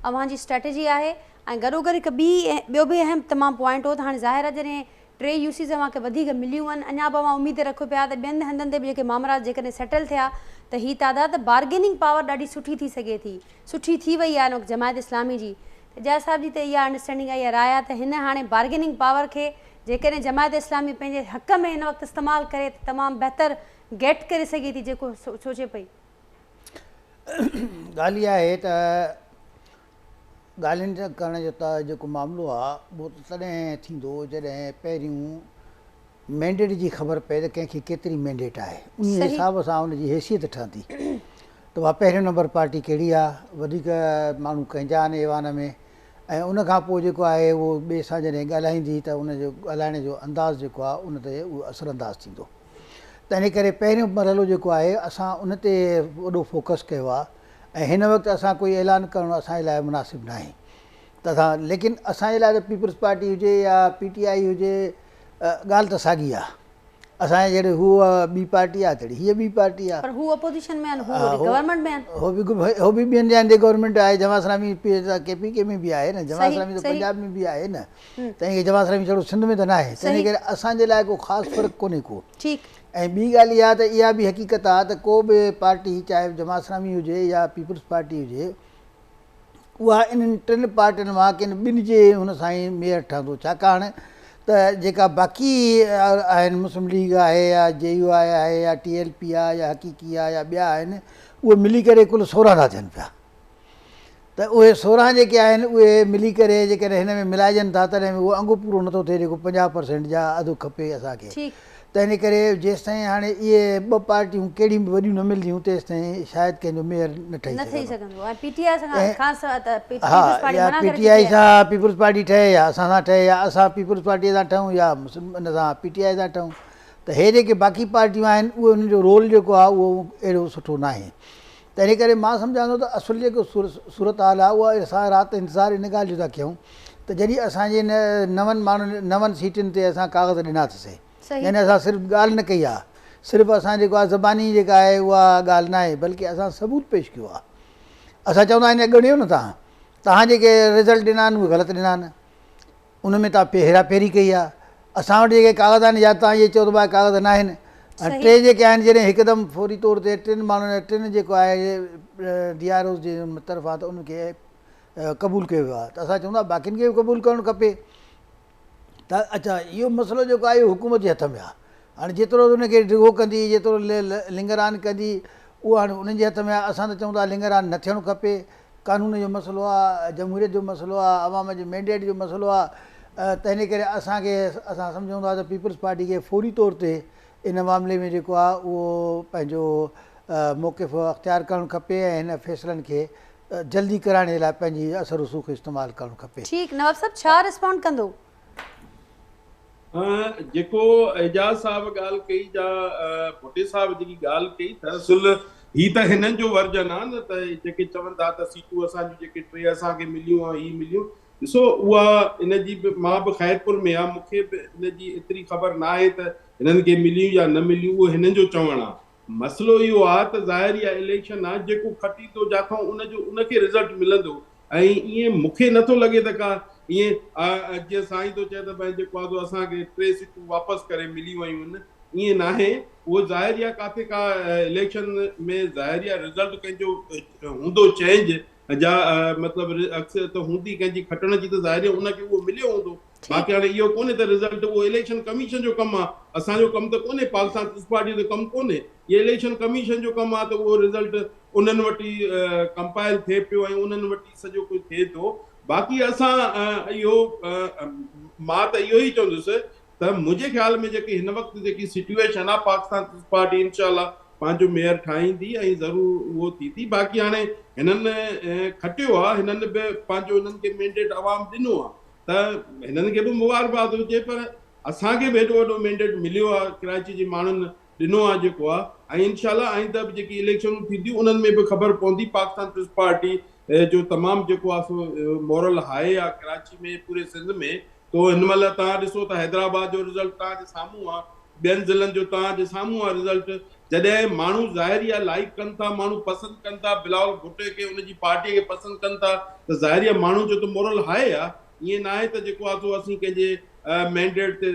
अव्हांजी स्ट्रेटजी आहे। ऐं गॾोगॾु हिकु ॿियो बि अहम तमामु पॉइंट हो त हाणे ज़ाहिर आहे जॾहिं 3 यूसीज़ अव्हांखे वधीक मिलियूं आहिनि, अञा बि अव्हां उमेद रखो पिया त ॿियनि हंधनि ते बि जेके मामला जेकॾहिं सेटल थिया त हीअ तादाद बार्गेनिंग पावर ॾाढी सुठी थी सघे थी, सुठी थी वई आहे हिन जमायत इस्लामी जी। त जय साहिब जी त इहा अंडरस्टैंडिंग आहे, इहा राय आहे त हिन हाणे बार्गेनिंग पावर खे जेकॾहिं जमायत इस्लामी पंहिंजे हक़ में हिन वक़्तु इस्तेमालु करे त तमामु बहितर गेट करे सघे थी जेको सोचे पई। ॻाल्हि इहा आहे त ॻाल्हियुनि करण जो त जेको मामिलो आहे उहो तॾहिं थींदो जॾहिं पहिरियों मैंडेट जी ख़बर पए त कंहिंखे केतिरी मैंडेट आहे, उन हिसाब सां उनजी हैसियत ठहंदी त उहा पहिरियों नंबर पार्टी कहिड़ी आहे, वधीक माण्हू कंहिंजा आहिनि ऐवान में, ऐं उनखां पोइ जेको आहे उहो ॿिए सां जॾहिं ॻाल्हाईंदी त उनजो ॻाल्हाइण जो अंदाज़ जेको आहे उन ते उहो असरअंदाज़ थींदो। त इन करे पहिरियों मरहलो जेको आहे असां उन ते वॾो फोकस कयो आहे। ऐं हिन वक़्तु असां कोई ऐलान करणु असांजे लाइ मुनासिबु न आहे। त असां लेकिन असांजे लाइ त पीपल्स पार्टी हुजे या PTI हुजे ॻाल्हि त साॻी आहे। असांजे जहिड़े हूअ ॿी पार्टी आहे तहिड़ी हीअ ॿी पार्टी आहे। पर हू अपोजिशन में आहिनि, हू गवर्नमेंट में आहिनि। हो बि ॿियनि हंधि गवर्नमेंट आहे। जमात इस्लामी KPK में बि आहे न, जमात इस्लामी त पंजाब में बि आहे न, तंहिं जमात इस्लामी छड़ो सिंध में त न आहे। तंहिं करे असांजे लाइ को ख़ासि फ़र्क़ु कोन्हे को। ऐं ॿी ॻाल्हि इहा त इहा बि हक़ीक़त आहे त को बि पार्टी चाहे जमात इस्लामी हुजे या पीपल्स पार्टी हुजे, उहा इन्हनि टिनि पार्टियुनि मां किन ॿिनि जे हुन सां ई मेयर ठहंदो। छाकाणि त जेका बाक़ी आहिनि, मुस्लिम लीग आहे या JUI आहे या TLP आहे या हक़ीक़ी आहे या ॿिया आहिनि, उहे मिली करे कुल 16 था थियनि पिया। त उहे 16 जेके आहिनि उहे मिली करे जेकॾहिं हिन में मिलाइजनि था तॾहिं उहो अंगु पूरो नथो थिए जेको 50% जा अधु खपे असांखे। त इन करे जेसि ताईं हाणे इहे ॿ पार्टियूं कहिड़ी बि वॾियूं न मिलंदियूं तेसि ताईं शायदि कंहिंजो मेयर न ठही सघंदो। हा, PTI सां पीपल्स पार्टी ठहे या असां सां ठहे या असां पीपल्स पार्टीअ सां ठहूं या इन सां PTI सां ठहूं। त हे जेके बाक़ी पार्टियूं आहिनि उहे उन्हनि जो रोल जेको आहे उहो अहिड़ो सुठो न आहे। त इन करे मां सम्झां थो त असुलु जेको सूरत हाल आहे उहा असां राति इंतज़ारु इन ॻाल्हि जो था कयूं त जॾहिं असांजे नवनि सीटुनि ते असां काग़ज़ ॾिनासीं, यानी असां सिर्फ़ु ॻाल्हि न कई आहे, सिर्फ़ु असां जेको आहे ज़बानी जेका आहे उहा ॻाल्हि न आहे, बल्कि असां सबूत पेश कयो आहे। असां चवंदा आहियूं ॻणियो न तव्हां जेके रिज़ल्ट ॾिना आहिनि उहे ग़लति ॾिना आहिनि, उन में तव्हां हेराफेरी कई आहे। असां वटि जेके काग़ज़ आहिनि या तव्हां इहे चओ त काग़ज़ न आहिनि। ऐं टे जेके आहिनि जॾहिं हिकदमि फौरी तौर ते टिनि माण्हुनि टिनि जेको आहे DROs जे तरफ़ां त उनखे क़बूलु कयो वियो आहे। त असां चवंदा बाक़ियुनि खे बि क़बूलु करणु खपे। त अच्छा, इहो मसइलो जेको आहे इहो हुकूमत जे हथ में आहे। हाणे जेतिरो उनखे डिघो कंदी, जेतिरो लिंगरान कंदी, उहो हाणे उन्हनि जे हथ में आहे। असां त चऊं था लिंगरान न थियणु खपे। कानून जो मसइलो आहे, जमहूरियत जो मसइलो आहे, अवाम जे मैंडेट जो मसइलो आहे। त इन करे असां सम्झूं था त पीपल्स पार्टी खे फौरी तौर ते इन मामले में जेको आहे उहो पंहिंजो मौक़िफ़ अख़्तियार करणु खपे ऐं हिन फ़ैसिलनि खे जल्दी कराइण जे लाइ पंहिंजी असर रसूख़ इस्तेमालु करणु खपे। ठीकु, नवाब साहब छा रिस्पॉन्ड कंदो? जेको एजाज़ साहब ॻाल्हि कई या भुट्टे साहब जेकी ॻाल्हि कई, दरअसल ही त हिननि जो वर्जन आहे न, त जेके चवनि था त सीटूं असांजूं जेके 3 असांखे मिलियूं ही मिलियूं। ॾिसो, उहा इनजी बि मां बि ख़ैरपुर में आहे, मूंखे बि इनजी एतिरी ख़बर न आहे त हिननि खे मिलियूं या न मिलियूं, उहो हिननि जो चवणु आहे। मसइलो इहो आहे त ज़ाहिर इहा इलेक्शन आहे, जेको खटींदो जिथां उनखे रिज़ल्ट मिलंदो। ऐं ईअं मूंखे नथो लॻे त का ईअं जीअं साईं थो चए त भई जेको आहे असांखे 3 सीटूं वापसि करे मिली वयूं आहिनि, ईअं न आहे। उहो ज़ाहिर आहे काथे का इलेक्शन में ज़ाहिर आहे रिज़ल्ट कंहिंजो हूंदो चेंज जा मतिलबु अक्सर त हूंदी कंहिंजी खटण जी, त ज़ाहिर आहे उनखे उहो मिलियो हूंदो। बाक़ी हाणे इहो कोन्हे त रिज़ल्ट उहो इलेक्शन कमीशन जो कमु आहे, असांजो कमु त कोन्हे, पाकिस्तान पीपल्स पार्टी जो कमु कोन्हे, इहो इलेक्शन कमीशन जो कमु आहे। त उहो रिज़ल्ट उन्हनि वटि कंपाइल थिए पियो ऐं उन्हनि वटि सॼो कुझु थिए थो। बाक़ी असां इहो मां त इहो ई चवंदुसि त मुंहिंजे ख़्याल में जेकी हिन वक़्तु जेकी सिचुएशन आहे, पाकिस्तान पीपल्स पार्टी इंशाअल्लाह पंहिंजो मेयर ठाहींदी ऐं ज़रूरु उहो थींदी। बाक़ी हाणे हिननि खटियो आहे, हिननि बि पंहिंजो हिननि खे मैंडेट अवाम ॾिनो आहे, त हिननि खे बि मुबारकबाद हुजे। पर असांखे बि हेॾो वॾो मैंडेट मिलियो आहे, कराची जे माण्हुनि ॾिनो आहे जेको आहे, ऐं इंशाअल्लाह आईंदा बि जेकी इलेक्शनूं थींदियूं उन्हनि में बि ख़बर पवंदी। पाकिस्तान पीपल्स पार्टी जो तमामु जेको आहे सो मॉरल हाई आहे कराची में, पूरे सिंध में। तो हिन महिल तव्हां ॾिसो त हैदराबाद जो रिज़ल्ट तव्हांजे साम्हूं आहे, ॿियनि ज़िलनि जो तव्हांजे साम्हूं आहे रिज़ल्ट। जॾहिं माण्हू ज़ाहिर आहे लाइक कनि था, माण्हू पसंदि कनि था, बिलावल भुट्टे खे उनजी पार्टीअ खे पसंदि कनि था, त ज़ाहिर आहे माण्हू जो त मॉरल हाई आहे। ईअं न आहे त जेको आहे सो असीं कंहिंजे मैंडेट ते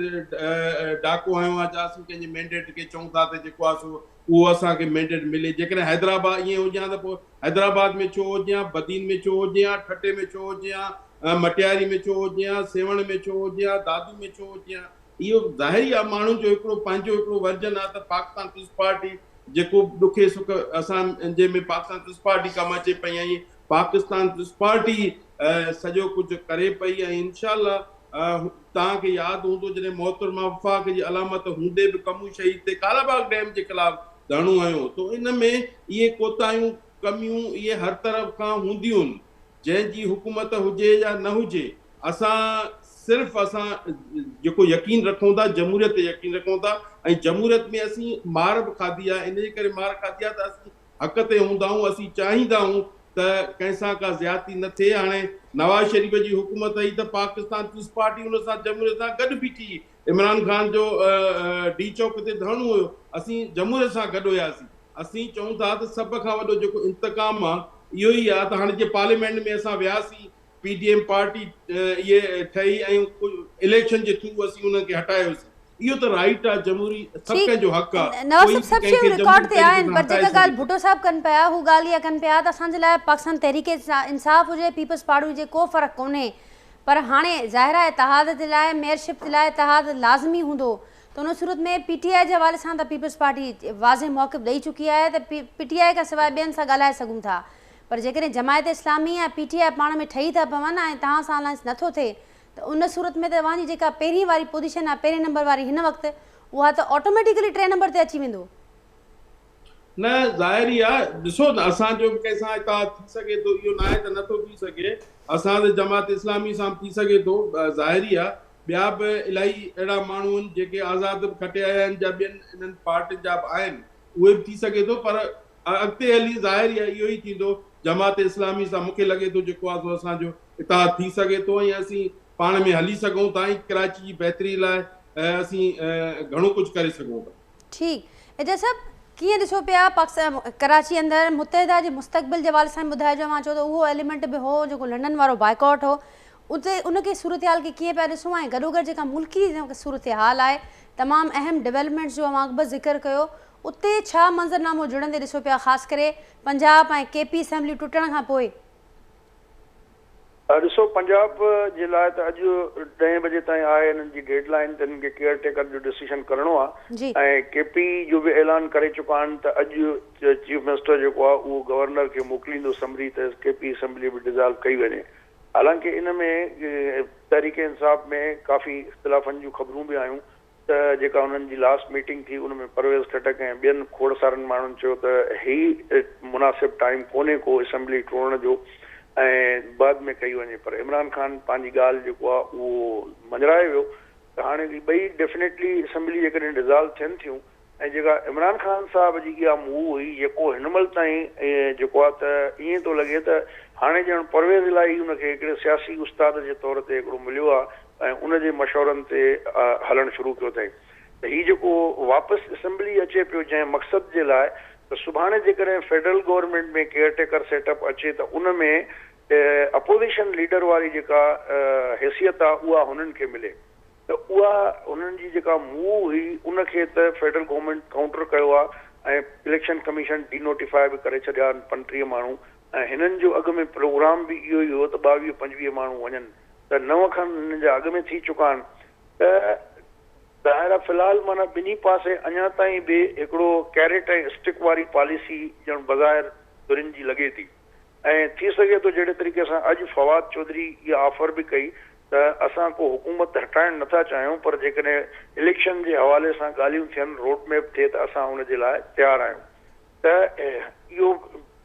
डाको हयो आहे, असीं कंहिंजे मैंडेट खे चऊं था त जेको आहे सो उहो असांखे मैंडेट मिले। जेकॾहिं हैदराबाद ईअं हुजे हा त पोइ हैदराबाद में छो हुजे हा, बदीन में छो हुजे हा, ठटे में छो हुजे हा, मटियारी में छो हुजे हा, सेवण में छो हुजे हा, दादू में छो हुजे हा। इहो ज़ाहिरी आहे माण्हुनि जो हिकिड़ो पंहिंजो हिकिड़ो वर्जन आहे त पाकिस्तान पीपल्स पार्टी जेको ॾुखे सुख असां जंहिंमें पाकिस्तान पीपल्स पार्टी कमु अचे पई, ऐं पाकिस्तान पीपल्स पार्टी सॼो कुझु करे पई। ऐं इंशाअल्लाह तव्हांखे यादि हूंदो जॾहिं मोहतरमा वफ़ाक़ जी अलामत हूंदे बि कमू शहीद ते कालाबाग डैम जे ख़िलाफ़ धरणो हयो, तो इन में इहे कोताहियूं कमियूं इहे हर तरफ़ खां हूंदियूं आहिनि। जंहिंजी हुकूमत हुजे या न हुजे, असां सिर्फ़ु असां जेको यकीन रखूं था जमहूरियत ते यकीन रखूं था, ऐं जमहूरियत में असीं मार बि खाधी आहे। इन जे करे मार खाधी आहे त असीं हक़ ते हूंदा आहियूं, असीं चाहींदा आहियूं त कंहिंसां का ज़्यादती न थिए। हाणे नवाज़ शरीफ़ जी हुकूमत आई त पाकिस्तान पीस पार्टी उन सां जमहूरियत सां गॾु बीठी। इमरान खान जो डी चौक ते धरणो हुयो, असीं जमहूरियत सां गॾु हुयासीं। असीं चऊं था त सभ खां वॾो जेको इंतकाम आहे इहो ई आहे त हाणे जे पार्लियामेंट में असां वियासीं, PDM पार्टी इहे ठही ऐं इलेक्शन जे थ्रू असीं उनखे हटायोसीं। इहो त राइट आहे, जमहूरी सभु कंहिंजो हक़ आहे। नवाज़ साहब सभु शयूं रिकॉर्ड ते आहिनि, पर जेका ॻाल्हि भुट्टो साहब कनि पिया हू ॻाल्हि इहा कनि पिया त असांजे लाइ पाकिस्तान तहरीक इंसाफ़ हुजे, पीपल्स पार्टी हुजे, को फ़र्क़ु कोन्हे। पर हाणे ज़ाहिर आहे इतिहाद जे लाइ, मेयरशिप जे लाइ इतिहाद लाज़मी हूंदो, त उन सूरत में PTI जे हवाले सां त पीपल्स पार्टी वाज़े मौक़िफ़ ॾेई चुकी आहे त PTI खां सवाइ ॿियनि सां ॻाल्हाए सघूं था। पर जेकॾहिं जमायत इस्लामी ऐं PTI पाण में ठही था पवनि ऐं तव्हां सां अलायंस नथो थिए, त उन सूरत में तव्हांजी जेका पहिरीं वारी पोजीशन आहे, पहिरें नंबर वारी हिन वक़्तु, उहा त ऑटोमेटिकली 3 नंबर ते अची वेंदो। न ज़ाहिर ई आहे, ॾिसो न असांजो बि कंहिंसां इतिहाद थी सघे थो, इहो न आहे त नथो थी सघे। असां त जमात इस्लामी सां थी सघे थो, ज़ाहिर ई आहे। ॿिया बि इलाही अहिड़ा माण्हू आहिनि जेके आज़ाद खटे आया आहिनि, जा ॿियनि इन्हनि पार्टियुनि जा बि आहिनि, उहे बि थी सघे थो। पर अॻिते हली ज़ाहिर ई आहे इहो ई थींदो। जमात इस्लामी सां मूंखे लॻे थो जेको आहे सो असांजो इतिहाद थी सघे थो ऐं असीं पाण में हली सघूं था ऐं कराची जी बहितरी लाइ असीं घणो कुझु करे सघूं था। ठीकु, एजाज़ साहब कीअं ॾिसो पिया पाकिस्तान कराची अंदरि मुत्तहिदा जे मुस्तक़बिल जे हवाले सां ॿुधाइजो। मां चयो त उहो एलिमेंट बि हो जेको लंडन वारो बाइकॉट हो, उते उनखे सूरत हाल खे कीअं पिया ॾिसूं ऐं गॾोगॾु जेका मुल्की सूरत हाल आहे, तमामु अहम डेवलपमेंट्स जो मां बि ज़िक्र कयो, उते छा मंज़रनामो जुड़ंदे ॾिसो पिया, ख़ासि करे पंजाब ऐं KP असेंबली टुटण खां पोइ? ॾिसो, पंजाब जे लाइ त अॼु 10 बजे ताईं आहे हिननि जी डेडलाइन, त हिननि खे केयर टेकर जो डिसीजन करणो आहे। ऐं KP जो बि ऐलान करे चुका आहिनि त अॼु चीफ मिनिस्टर जेको आहे उहो गवर्नर खे मोकिलींदो समरी त KP असेंबली बि डिज़ॉल्व कई वञे। हालांकि इन में तहरीक इंसाफ़ में काफ़ी इख़्तिलाफ़नि जूं ख़बरूं बि आयूं त जेका हुननि जी लास्ट मीटिंग थी उन में परवेज़ खटक ऐं ॿियनि खोड़सारनि माण्हुनि चयो त ही मुनासिब टाइम कोन्हे को असेंबली टोड़ण जो ऐं बाद में कई वञे। पर इमरान खान पंहिंजी ॻाल्हि जेको आहे उहो मंझराए वियो त हाणे ॿई डेफिनेटली असेंबली जेकॾहिं डिज़ॉल्व थियनि थियूं ऐं जेका इमरान खान साहब जी इहा मूव हुई जेको हिन महिल ताईं जेको आहे त ईअं थो लॻे त हाणे ॼण परवेज़ इलाही उनखे हिकिड़े सियासी उस्ताद जे तौर ते हिकिड़ो मिलियो आहे ऐं उनजे मशवरनि ते हलणु शुरू कयो अथई। त हीउ जेको वापसि असेंबली अचे पियो जंहिं मक़सद जे लाइ, त सुभाणे जेकॾहिं फेडरल गवर्नमेंट में केयर टेकर सेटअप अचे त उन में अपोज़िशन लीडर वारी जेका हैसियत आहे उहा हुननि खे मिले। त उहा हुननि जी जेका मूव हुई उनखे त फेडरल गवर्नमेंट काउंटर कयो आहे ऐं इलेक्शन कमीशन डिनोटिफाई बि करे छॾिया आहिनि 35 माण्हू, ऐं हिननि जो अॻु में प्रोग्राम बि इहो ई हो त 22-25 माण्हू वञनि, त 9 खनि हिननि जा अॻु में थी चुका आहिनि। त ज़ाहिर फ़िलहाल माना ॿिन्ही पासे अञा ताईं बि हिकिड़ो कैरेट ऐं स्टिक वारी पॉलिसी ॼण बग़ैर तुरिन जी लॻे थी। ऐं थी सघे थो जहिड़े तरीक़े सां अॼु फवाद चौधरी इहा ऑफर बि कई त असां को हुकूमत हटाइण नथा चाहियूं, पर जेकॾहिं इलेक्शन जे हवाले सां ॻाल्हियूं थियनि, रोड मैप थिए त असां हुन जे लाइ तयारु आहियूं। त इहो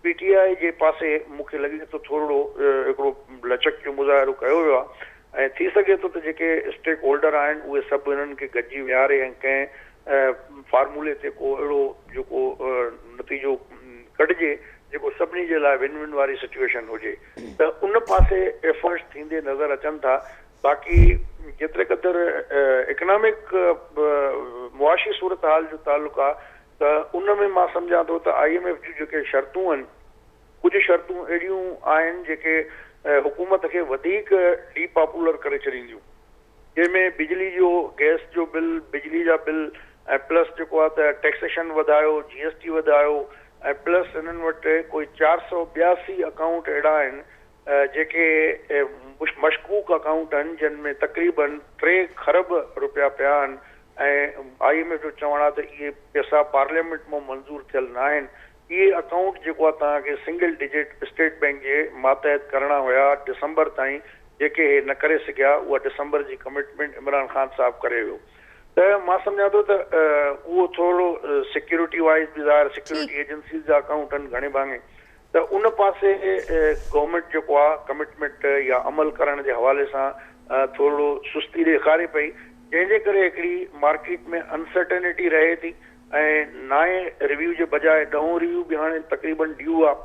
PTI जे पासे मूंखे लॻे थो थोरो हिकिड़ो लचक जो मुज़ाहिरो कयो वियो आहे ऐं थी सघे थो त जेके स्टेक होल्डर आहिनि उहे सभु हिननि खे गॾिजी विहारे ऐं कंहिं फार्मूले ते को अहिड़ो जेको नतीजो कढिजे जेको सभिनी जे लाइ विन विन वारी सिचुएशन हुजे, त उन पासे एफर्ट्स थींदे नज़र अचनि था। बाक़ी जेतिरे क़दुरु इकनॉमिक मुआशी सूरत हाल जो तालुक आहे त उन में मां सम्झां थो त IMF जूं जेके शर्तूं आहिनि, कुझु शर्तूं अहिड़ियूं आहिनि जेके हुकूमत खे वधीक डीपॉपुलर करे छॾींदियूं, जंहिंमें बिजली जो, गैस जो बिल, बिजली जा बिल ऐं प्लस जेको आहे त टैक्सेशन वधायो, GST वधायो ऐं प्लस हिननि वटि कोई 482 अकाउंट अहिड़ा आहिनि जेके मशकूक अकाउंट आहिनि जिन में तक़रीबन 3 खरब रुपया पिया आहिनि ऐं IMF जो चवणु आहे त इहे पैसा पार्लियामेंट मां मंज़ूर थियल न आहिनि। इहे अकाउंट जेको आहे तव्हांखे सिंगल डिजिट स्टेट बैंक जे मातहत करणा हुया दिसंबर ताईं, जेके हे न करे सघिया, उहा दिसंबर जी कमिटमेंट इमरान खान साहब करे वियो। त मां सम्झां थो त उहो थोरो सिक्योरिटी वाइज़ बि ज़ाहिर सिक्योरिटी एजेंसीज़ जा अकाउंट आहिनि घणे भाङे, त उन पासे गवर्नमेंट जेको आहे कमिटमेंट या अमल करण जे हवाले सां थोरो सुस्ती ॾेखारे पई, जंहिंजे करे हिकिड़ी मार्केट में अनसर्टेनिटी रहे थी ऐं 9 रिव्यू जे बजाए 10 रिव्यू बि हाणे तक़रीबन ड्यू आहे।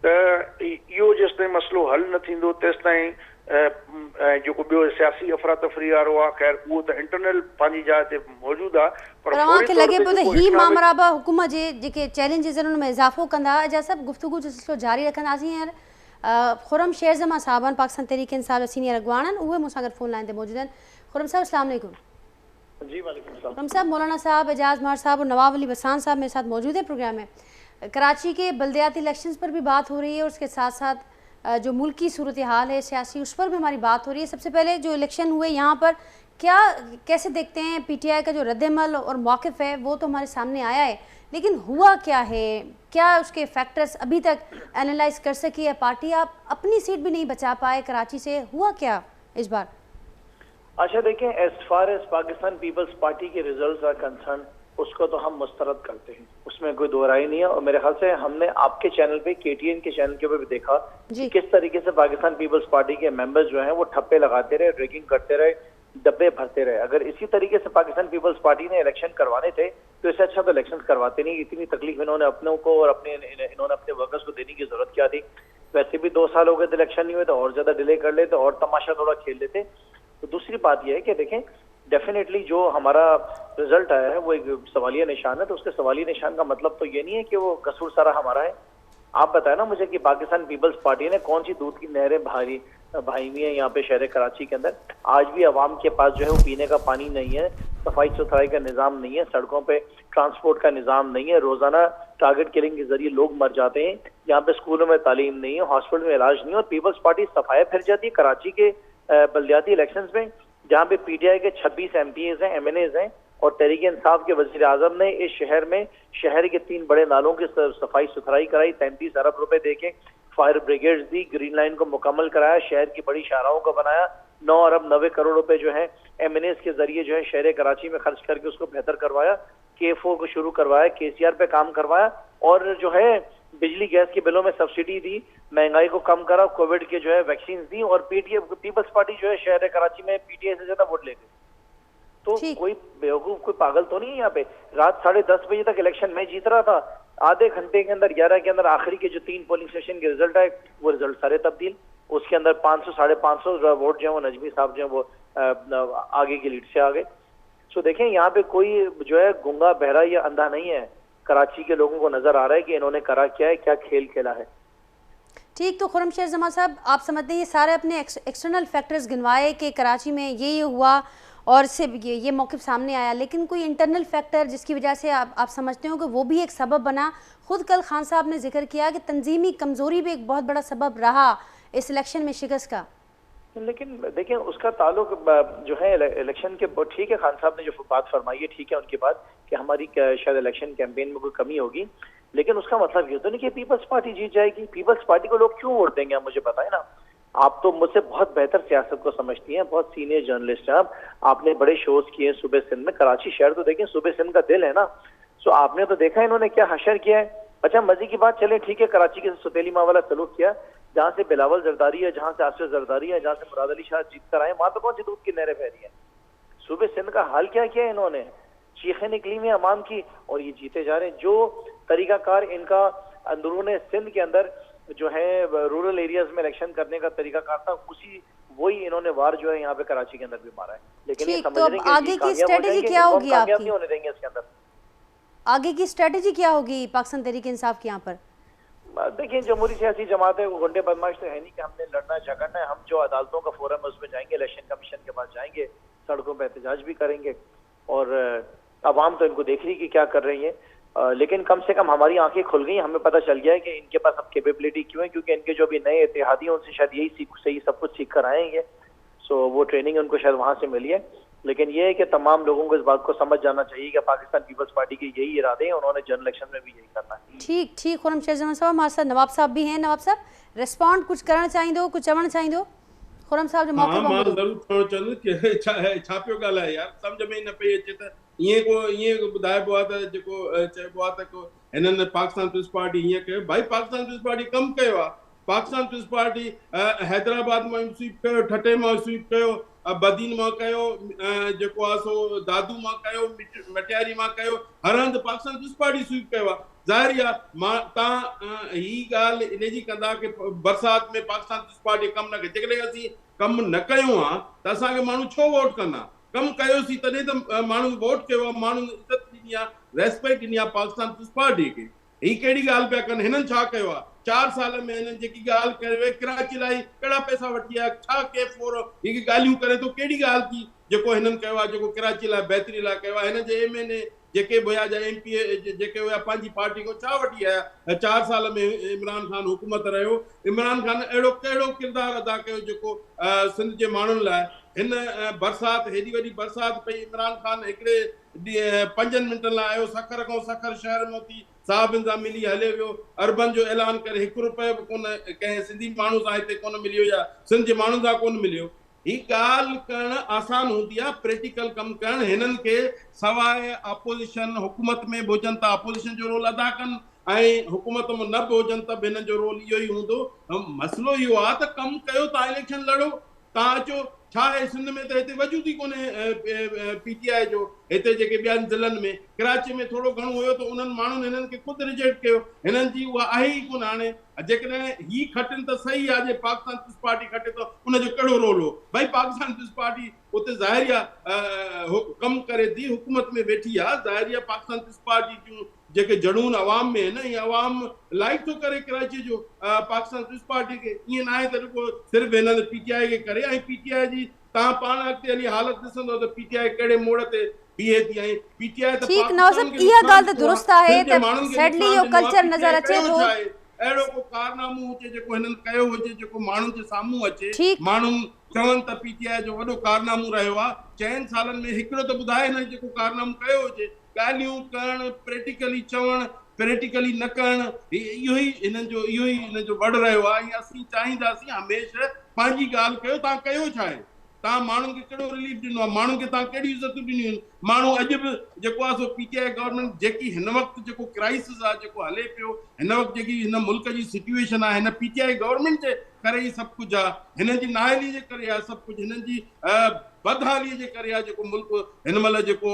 त त इहो जेसिताईं मसइलो हल न थींदो तेसिताईं जेको ॿियो सियासी अफ़रा तफ़री वारो आहे, ख़ैर उहो त इंटरनल पंहिंजी जाइ ते मौजूदु आहे, पर तव्हांखे लॻे पियो त ही मामराबा हुकूमत जे जेके चैलेंजिस आहिनि उन में इज़ाफ़ो कंदा? जा सभु गुफ़्तगू जो सिलसिलो जारी रखंदासीं। हींअर खुरम शेरज़मा साहब आहिनि, पाकिस्तान तहरीक इंसाफ जा सीनियर अॻवान आहिनि, उहे मूंसां गॾु फ़ोन लाइन ते मौजूदु आहिनि। खुरम साहब अस्सलाम वालेकुम। जी वालेकुम सलाम। खुरम साहब, मौलाना साहब, एजाज मार साहब और नवाब अली बसान साहब मेरे साथ मौजूद है प्रोग्राम में। कराची के बल्दियाती इलेक्शंस पर भी बात हो रही है और उसके साथ साथ जो मुल्की सूरत हाल है सियासी, उस पर भी हमारी बात हो रही है। सबसे पहले जो इलेक्शन हुए यहाँ पर क्या कैसे देखते हैं? PTI का जो रद्दमल और मौक़िफ़ है वो तो हमारे सामने आया है, लेकिन हुआ क्या है? क्या उसके फैक्टर्स अभी तक एनालाइज कर सकी है पार्टी? आप अपनी सीट भी नहीं बचा पाए कराची से, हुआ क्या इस बार? अच्छा देखें, as far as Pakistan Peoples Party के रिजल्ट्स आर कंसर्न, उसको तो हम मुस्तरद करते हैं, उसमें कोई दो राय नहीं है। और मेरे ख्याल से हमने आपके चैनल पे, KTN के चैनल के ऊपर भी देखा कि किस तरीके से पाकिस्तान पीपल्स पार्टी के मेंबर्स जो हैं वो ठप्पे लगाते रहे, ड्रैगिंग करते रहे, डब्बे भरते रहे। अगर इसी तरीके से पाकिस्तान पीपल्स पार्टी ने इलेक्शन करवाने थे तो इससे अच्छा तो इलेक्शन करवाते नहीं। इतनी तकलीफ इन्होंने अपनों को और इन्होंने अपने वर्कर्स को देने की जरूरत क्या थी? वैसे भी 2 साल हो गए थे इलेक्शन नहीं हुए, तो और ज्यादा डिले कर लेते और तमाशा थोड़ा खेल लेते। तो दूसरी बात यह है कि देखें, डेफिनेटली जो हमारा रिजल्ट आया है वो एक सवालिया निशान है। तो उसके सवालिया निशान का मतलब तो ये नहीं है कि वो कसूर सारा हमारा है। आप बताए ना मुझे कि पाकिस्तान पीपल्स पार्टी ने कौन सी दूध की नहरें भाई हुई है यहाँ पे शहर कराची के अंदर। आज भी आवाम के पास जो है वो पीने का पानी नहीं है, सफाई सुथराई का निज़ाम नहीं है, सड़कों पे ट्रांसपोर्ट का निज़ाम नहीं है, रोजाना टारगेट किलिंग के जरिए लोग मर जाते हैं, यहाँ पे स्कूलों में तालीम नहीं है, हॉस्पिटल में इलाज नहीं है। और पीपल्स पार्टी सफाया फिर जाती है कराची के बल्दियाती इलेक्शंस में, जहाँ पे PTI के 26 MPs हैं, MNAs हैं, और तहरीक इंसाफ के वजीर आजम ने इस शहर में शहर के 3 बड़े नालों की सफाई सुथराई कराई, 33 अरब रुपए देके फायर ब्रिगेड दी, ग्रीन लाइन को मुकम्मल कराया, शहर की बड़ी शाहराहों को बनाया, 9 अरब 90 करोड़ रुपए जो है MNAs के जरिए जो है शहर कराची में खर्च करके उसको बेहतर करवाया, K4 को शुरू करवाया, KCR पे काम करवाया, और जो है बिजली गैस के बिलों में सब्सिडी दी, महंगाई को कम करा, कोविड के जो है वैक्सीन दी, और पीपल्स पार्टी जो है शहर कराची में PTI से ज्यादा वोट ले गई। तो कोई बेवकूफ, कोई पागल तो नहीं है यहाँ पे। रात 10:30 बजे तक इलेक्शन में जीत रहा था, आधे घंटे के अंदर 11 के अंदर आखिरी के जो 3 पोलिंग स्टेशन के रिजल्ट आए वो रिजल्ट सारे तब्दील। उसके अंदर 500 550 वोट जो है वो नजमी साहब जो है वो आगे की लीड से आ गए। सो देखें, यहाँ पे कोई जो है गुंगा बहरा या अंधा नहीं है, कराची के लोगों को नजर आ रहा है कि इन्होंने करा क्या है, क्या खेल खेला है। ठीक, तो खुरम शेरज़मा साहब, आप समझते हैं ये सारे अपने एक्सटर्नल फैक्टर्स गिनवाए कि कराची में ये हुआ और से ये मौक़िफ़ सामने आया, लेकिन कोई इंटरनल फैक्टर जिसकी वजह से आप समझते हो कि वो भी एक सबब बना? खुद कल खान साहब ने जिक्र किया कि तंजीमी कमज़ोरी भी एक बहुत बड़ा सबब रहा इस इलेक्शन में शिकस्त का। लेकिन देखिए, उसका ताल्लुक जो है इलेक्शन के, ठीक है, खान साहब ने जो बात फरमाई है, ठीक है उनकी बात कि हमारी शायद इलेक्शन कैंपेन में कोई कमी होगी, लेकिन उसका मतलब ये तो नहीं कि पीपल्स पार्टी जीत जाएगी। पीपल्स पार्टी को लोग क्यों वोट देंगे, आप मुझे बताएं ना। आप तो मुझसे बहुत बेहतर सियासत को समझती हैं, बहुत सीनियर जर्नलिस्ट हैं आप, आपने बड़े शोज किए सूबे सिंध में। कराची शहर तो देखें सूबे सिंध का दिल है ना, सो आपने तो देखा इन्होंने क्या हशर किया है। अच्छा, मजे की बात, चले ठीक है, कराची के सुतेली माँ वाला सलूक किया, जहाँ से बिलावल जरदारी है, जहाँ से आसिफ जरदारी है, जहाँ से मुराद अली शाह जीत कर आए, वहां पे कौन सी दूध की नहरें बह रही है? सूबे सिंध का हाल क्या किया इन्होंने? चीखें निकली हुई अवाम की, और ये जीते जा रहे हैं। जो तरीकाकार इनका अंदरूने सिंध के अंदर जो है रूरल एरियाज में इलेक्शन करने का तरीकाकार था, उसी वही इन्होंने वार जो है यहाँ पे कराची के अंदर भी मारा है। लेकिन ये समझ रहे हैं कि आगे की स्ट्रेटेजी क्या होगी आपकी? नहीं होने देंगे इसके अंदर। आगे की स्ट्रेटेजी क्या होगी पाकिस्तान तहरीक इंसाफ की यहाँ पर? देखिए, जमहूरी सियासी जमात है, वो गुंडे बदमाश तो है नहीं कि हमने लड़ना झगड़ना है। हम जो अदालतों का फोरम है उसमें जाएंगे, इलेक्शन कमीशन के पास जाएंगे, सड़कों पर एहतजाज भी करेंगे, और अवाम तो इनको देख रही कि क्या कर रही है। लेकिन कम से कम हमारी आंखें खुल गई, हमें पता चल गया है कि इनके पास अब कैपेबिलिटी क्यों है, क्योंकि इनके जो भी नए इत्तेहादी हैं उनसे शायद यही सब कुछ सीख कर आएंगे। सो वो ट्रेनिंग उनको शायद वहां से मिली है। लेकिन ये है कि तमाम लोगों को इस बात को समझ जाना चाहिए कि पाकिस्तान पीपल्स पार्टी के यही इरादे हैं, उन्होंने जनरल इलेक्शन में भी यही करना है। ठीक, खुरम शेरज़मा साहब, हमारे साथ नवाब साहब भी हैं। नवाब साहब, रिस्पॉन्ड कुछ करण चाहिए, कुछ चवण चाहिए? खुरम साहब जो मौके मां ज़रूर चवण चाहींदुसि कि छा पियो ॻाल्हाए यार, सम्झ में ई न पई अचे त ईअं ॿुधाइबो आहे त जेको चइबो आहे त हिननि पाकिस्तान पीपल्स पार्टी हीअं कयो। भाई पाकिस्तान पीपल्स पार्टी कमु कयो आहे। पाकिस्तान पीपल्स पार्टी हैदराबाद मां स्वीप कयो, ठटे मां स्वीप कयो, बदीन मां कयो, जेको आहे सो दादू मां कयो, मटियारी मां कयो, हर हंधि पाकिस्तान पीपल्स पार्टी स्वीप कयो आहे। ज़ाहिर आहे तव्हां ही ॻाल्हि इन जी कंदा की बरसाति में पाकिस्तान पीपल्स पार्टी कमु न कई, जेकॾहिं असीं कमु न कयूं आहे त असांखे माण्हू छो वोट कंदा? कमु कयोसीं तॾहिं त माण्हू वोट कयो आहे, माण्हू इज़त ॾिनी आहे, रेस्पेक्ट ॾिनी आहे पाकिस्तान पीपल्स पार्टी खे। ही कहिड़ी ॻाल्हि पिया कनि? हिननि छा कयो आहे? 4 साल में हिननि जेकी ॻाल्हि करे कराची लाइ कहिड़ा पैसा वठी आया, छा के हीअ ॻाल्हियूं करे थो, कहिड़ी ॻाल्हि थी जेको हिननि कयो आहे, जेको कराची लाइ बहितरी लाइ कयो आहे? हिन जे MNA जेके बि हुया MP जेके हुया पंहिंजी पार्टी खां छा वठी आया? 4 साल में इमरान खान हुकूमत रहियो। इमरान खान अहिड़ो कहिड़ो किरदारु अदा कयो जेको सिंध जे माण्हुनि लाइ? हिन बरसाति, हेॾी वॾी बरसाति पई, इमरान खान हिकिड़े 5 मिंटनि लाइ आयो, सखर खां सखर शहर मोती साहिबनि सां मिली हले वियो, अर्बन जो ऐलान करे 1 रुपयो बि कोन कंहिं सिंधी माण्हू सां हिते कोन मिलियो या सिंध जे माण्हुनि सां कोन मिलियो। ही ॻाल्हि करणु आसान हूंदी आहे, प्रैक्टिकल कमु करणु। हिननि खे सवाइ अपोज़िशन हुकूमत में बि हुजनि था, अपोज़िशन जो रोल अदा कनि, ऐं हुकूमत में न बि हुजनि त बि हिननि जो रोल इहो ई हूंदो। मसइलो इहो आहे त कमु कयो, तव्हां इलेक्शन लड़ो, तव्हां अचो। छा आहे सिंध में त हिते वजूद ई कोन्हे PTI जो। हिते जेके ॿियनि ज़िलनि में, कराची में थोरो घणो हुयो त उन्हनि माण्हुनि हिननि खे ख़ुदि रिजेक्ट कयो। हिननि जी उहा आहे ई कोन। हाणे जेकॾहिं ही खटनि त सही आहे, जे पाकिस्तान पीपल्स पार्टी खटे त उनजो कहिड़ो रोल हो? भई पाकिस्तान पीपल्स पार्टी उते ज़ाहिर आहे कमु करे थी, हुकूमत में वेठी आहे। ज़ाहिर आहे पाकिस्तान पीपल्स पार्टी जूं जेके जड़ून अवाम में आहिनि, इहे अवाम लाइक थो करे कराची जो पाकिस्तान पीपल्स पार्टी खे। ईअं न आहे त रुॻो सिर्फ़ु हिननि PTI खे करे। ऐं PTI जी तव्हां पाण अॻिते हली हालत ॾिसंदो त PTI कहिड़े मोड़ ते बीहे थी। ऐं PTI त ठीक नौज़ब, इहा ॻाल्हि त दुरुस्त आहे त सैडली इहो कल्चर नज़र अचे थो। अहिड़ो को कारनामो हुजे जेको हिननि कयो हुजे, जेको माण्हुनि जे साम्हूं अचे, ठीक। माण्हू चवनि त PTI जो वॾो कारनामो रहियो आहे। 4 सालनि में हिकिड़ो त ॿुधाए न जेको कारनामो कयो हुजे। ॻाल्हियूं करणु, प्रैक्टिकली चवणु, प्रैक्टिकली न करणु, इहो ई हिननि जो वड़ रहियो आहे। ऐं असीं चाहींदासीं हमेशह पंहिंजी ॻाल्हि कयो। तव्हां कयो छा आहे? तव्हां माण्हुनि खे कहिड़ो रिलीफ ॾिनो आहे? माण्हुनि खे तव्हां कहिड़ी इज़तूं ॾिनियूं आहिनि? माण्हू अॼु बि जेको आहे सो PTI गवर्नमेंट जेकी हिन वक़्तु जेको क्राइसिस आहे जेको हले पियो, हिन वक़्तु जेकी हिन मुल्क जी सिचुएशन आहे, हिन PTI गवर्नमेंट जे करे ई सभु कुझु आहे। हिननि जी नाअहली जे करे आहे सभु कुझु। हिननि जी बदहालीअ जे करे आहे जेको मुल्क हिन महिल जेको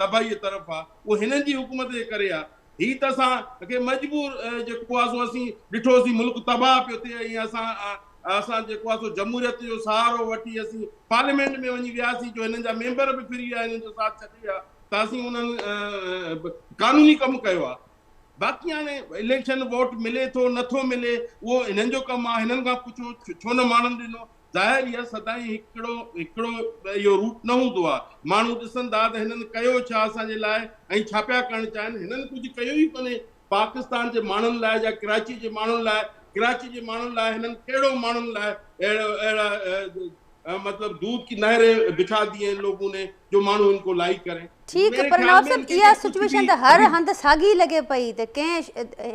तबाहीअ तरफ़ आहे, उहो हिननि जी हुकूमत जे करे आहे। ही त असांखे मजबूर जेको आहे सो असीं ॾिठोसीं मुल्क तबाह पियो थिए, ऐं असां जेको आहे सो जमहूरियत जो सहारो वठी असीं पार्लियामेंट में वञी वियासीं, जो हिननि जा मेंबर बि फिरी विया, हिननि जो साथ छॾे विया, त असीं उन्हनि कानूनी कमु कयो आहे। बाक़ी हाणे इलेक्शन वोट मिले थो नथो मिले, उहो हिननि जो कमु आहे। हिननि खां पुछो छो न माण्हुनि ॾिनो? ज़ाहिर आहे सदाईं हिकिड़ो इहो रूट न हूंदो आहे। माण्हू ॾिसंदा त हिननि कयो छा असांजे लाइ ऐं छा पिया करणु चाहिनि। हिननि कुझु कयो ई कोन्हे पाकिस्तान जे माण्हुनि लाइ या कराची जे माण्हुनि लाइ। कराची जे माण्हुनि लाइ हिननि कहिड़ो माण्हुनि लाइ अहिड़ा मतलब दूध की नहरें बिछा दी हैं लोगों ने जो माण्हू इनको लाइक करें। ठीक है, पर नवाब साहब इहा सिचुएशन त हर हंधि साॻी लॻे पई त कंहिं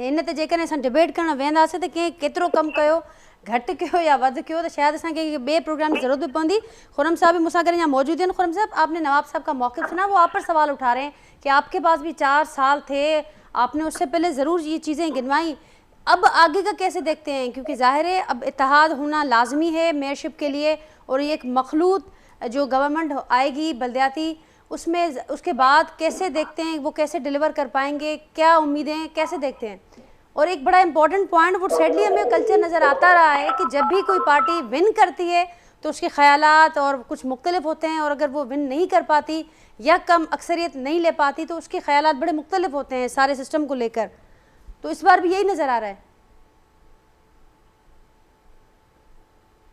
हिन ते जेकॾहिं असां डिबेट करणु वेंदासीं त कंहिं केतिरो कमु कयो, घटि कयो या वधि कयो, त शायदि असांखे ॿिए प्रोग्राम की ज़रूरत भी पवंदी। खुरम साहब भी मुझसे यहाँ मौजूद हैं। खुरम साहब, आपने नवाब साहब का मौक़िफ़ सुना, वो आप पर सवाल उठा रहे हैं कि आपके पास भी 4 साल थे, आपने उससे पहले ज़रूर ये चीज़ें गिनवाई, अब आगे का कैसे देखते हैं? क्योंकि ज़ाहिर है अब इत्तेहाद होना लाजमी है मेयरशिप के लिए, और ये एक मखलूत जो गवर्नमेंट आएगी बल्दियाती, उसमें उसके बाद कैसे देखते हैं वो कैसे डिलीवर कर पाएंगे, क्या उम्मीदें, कैसे देखते हैं? और एक बड़ा इंपॉर्टेंट पॉइंट वो सैडली हमें कल्चर नज़र आता रहा है कि जब भी कोई पार्टी विन करती है तो उसके ख्यालात और कुछ मुख्तलिफ होते हैं, और अगर वो विन नहीं कर पाती या कम अक्सरियत नहीं ले पाती तो उसके ख्यालात बड़े मुख्तलिफ होते हैं सारे सिस्टम को लेकर। तो इस बार भी यही नज़र आ रहा है।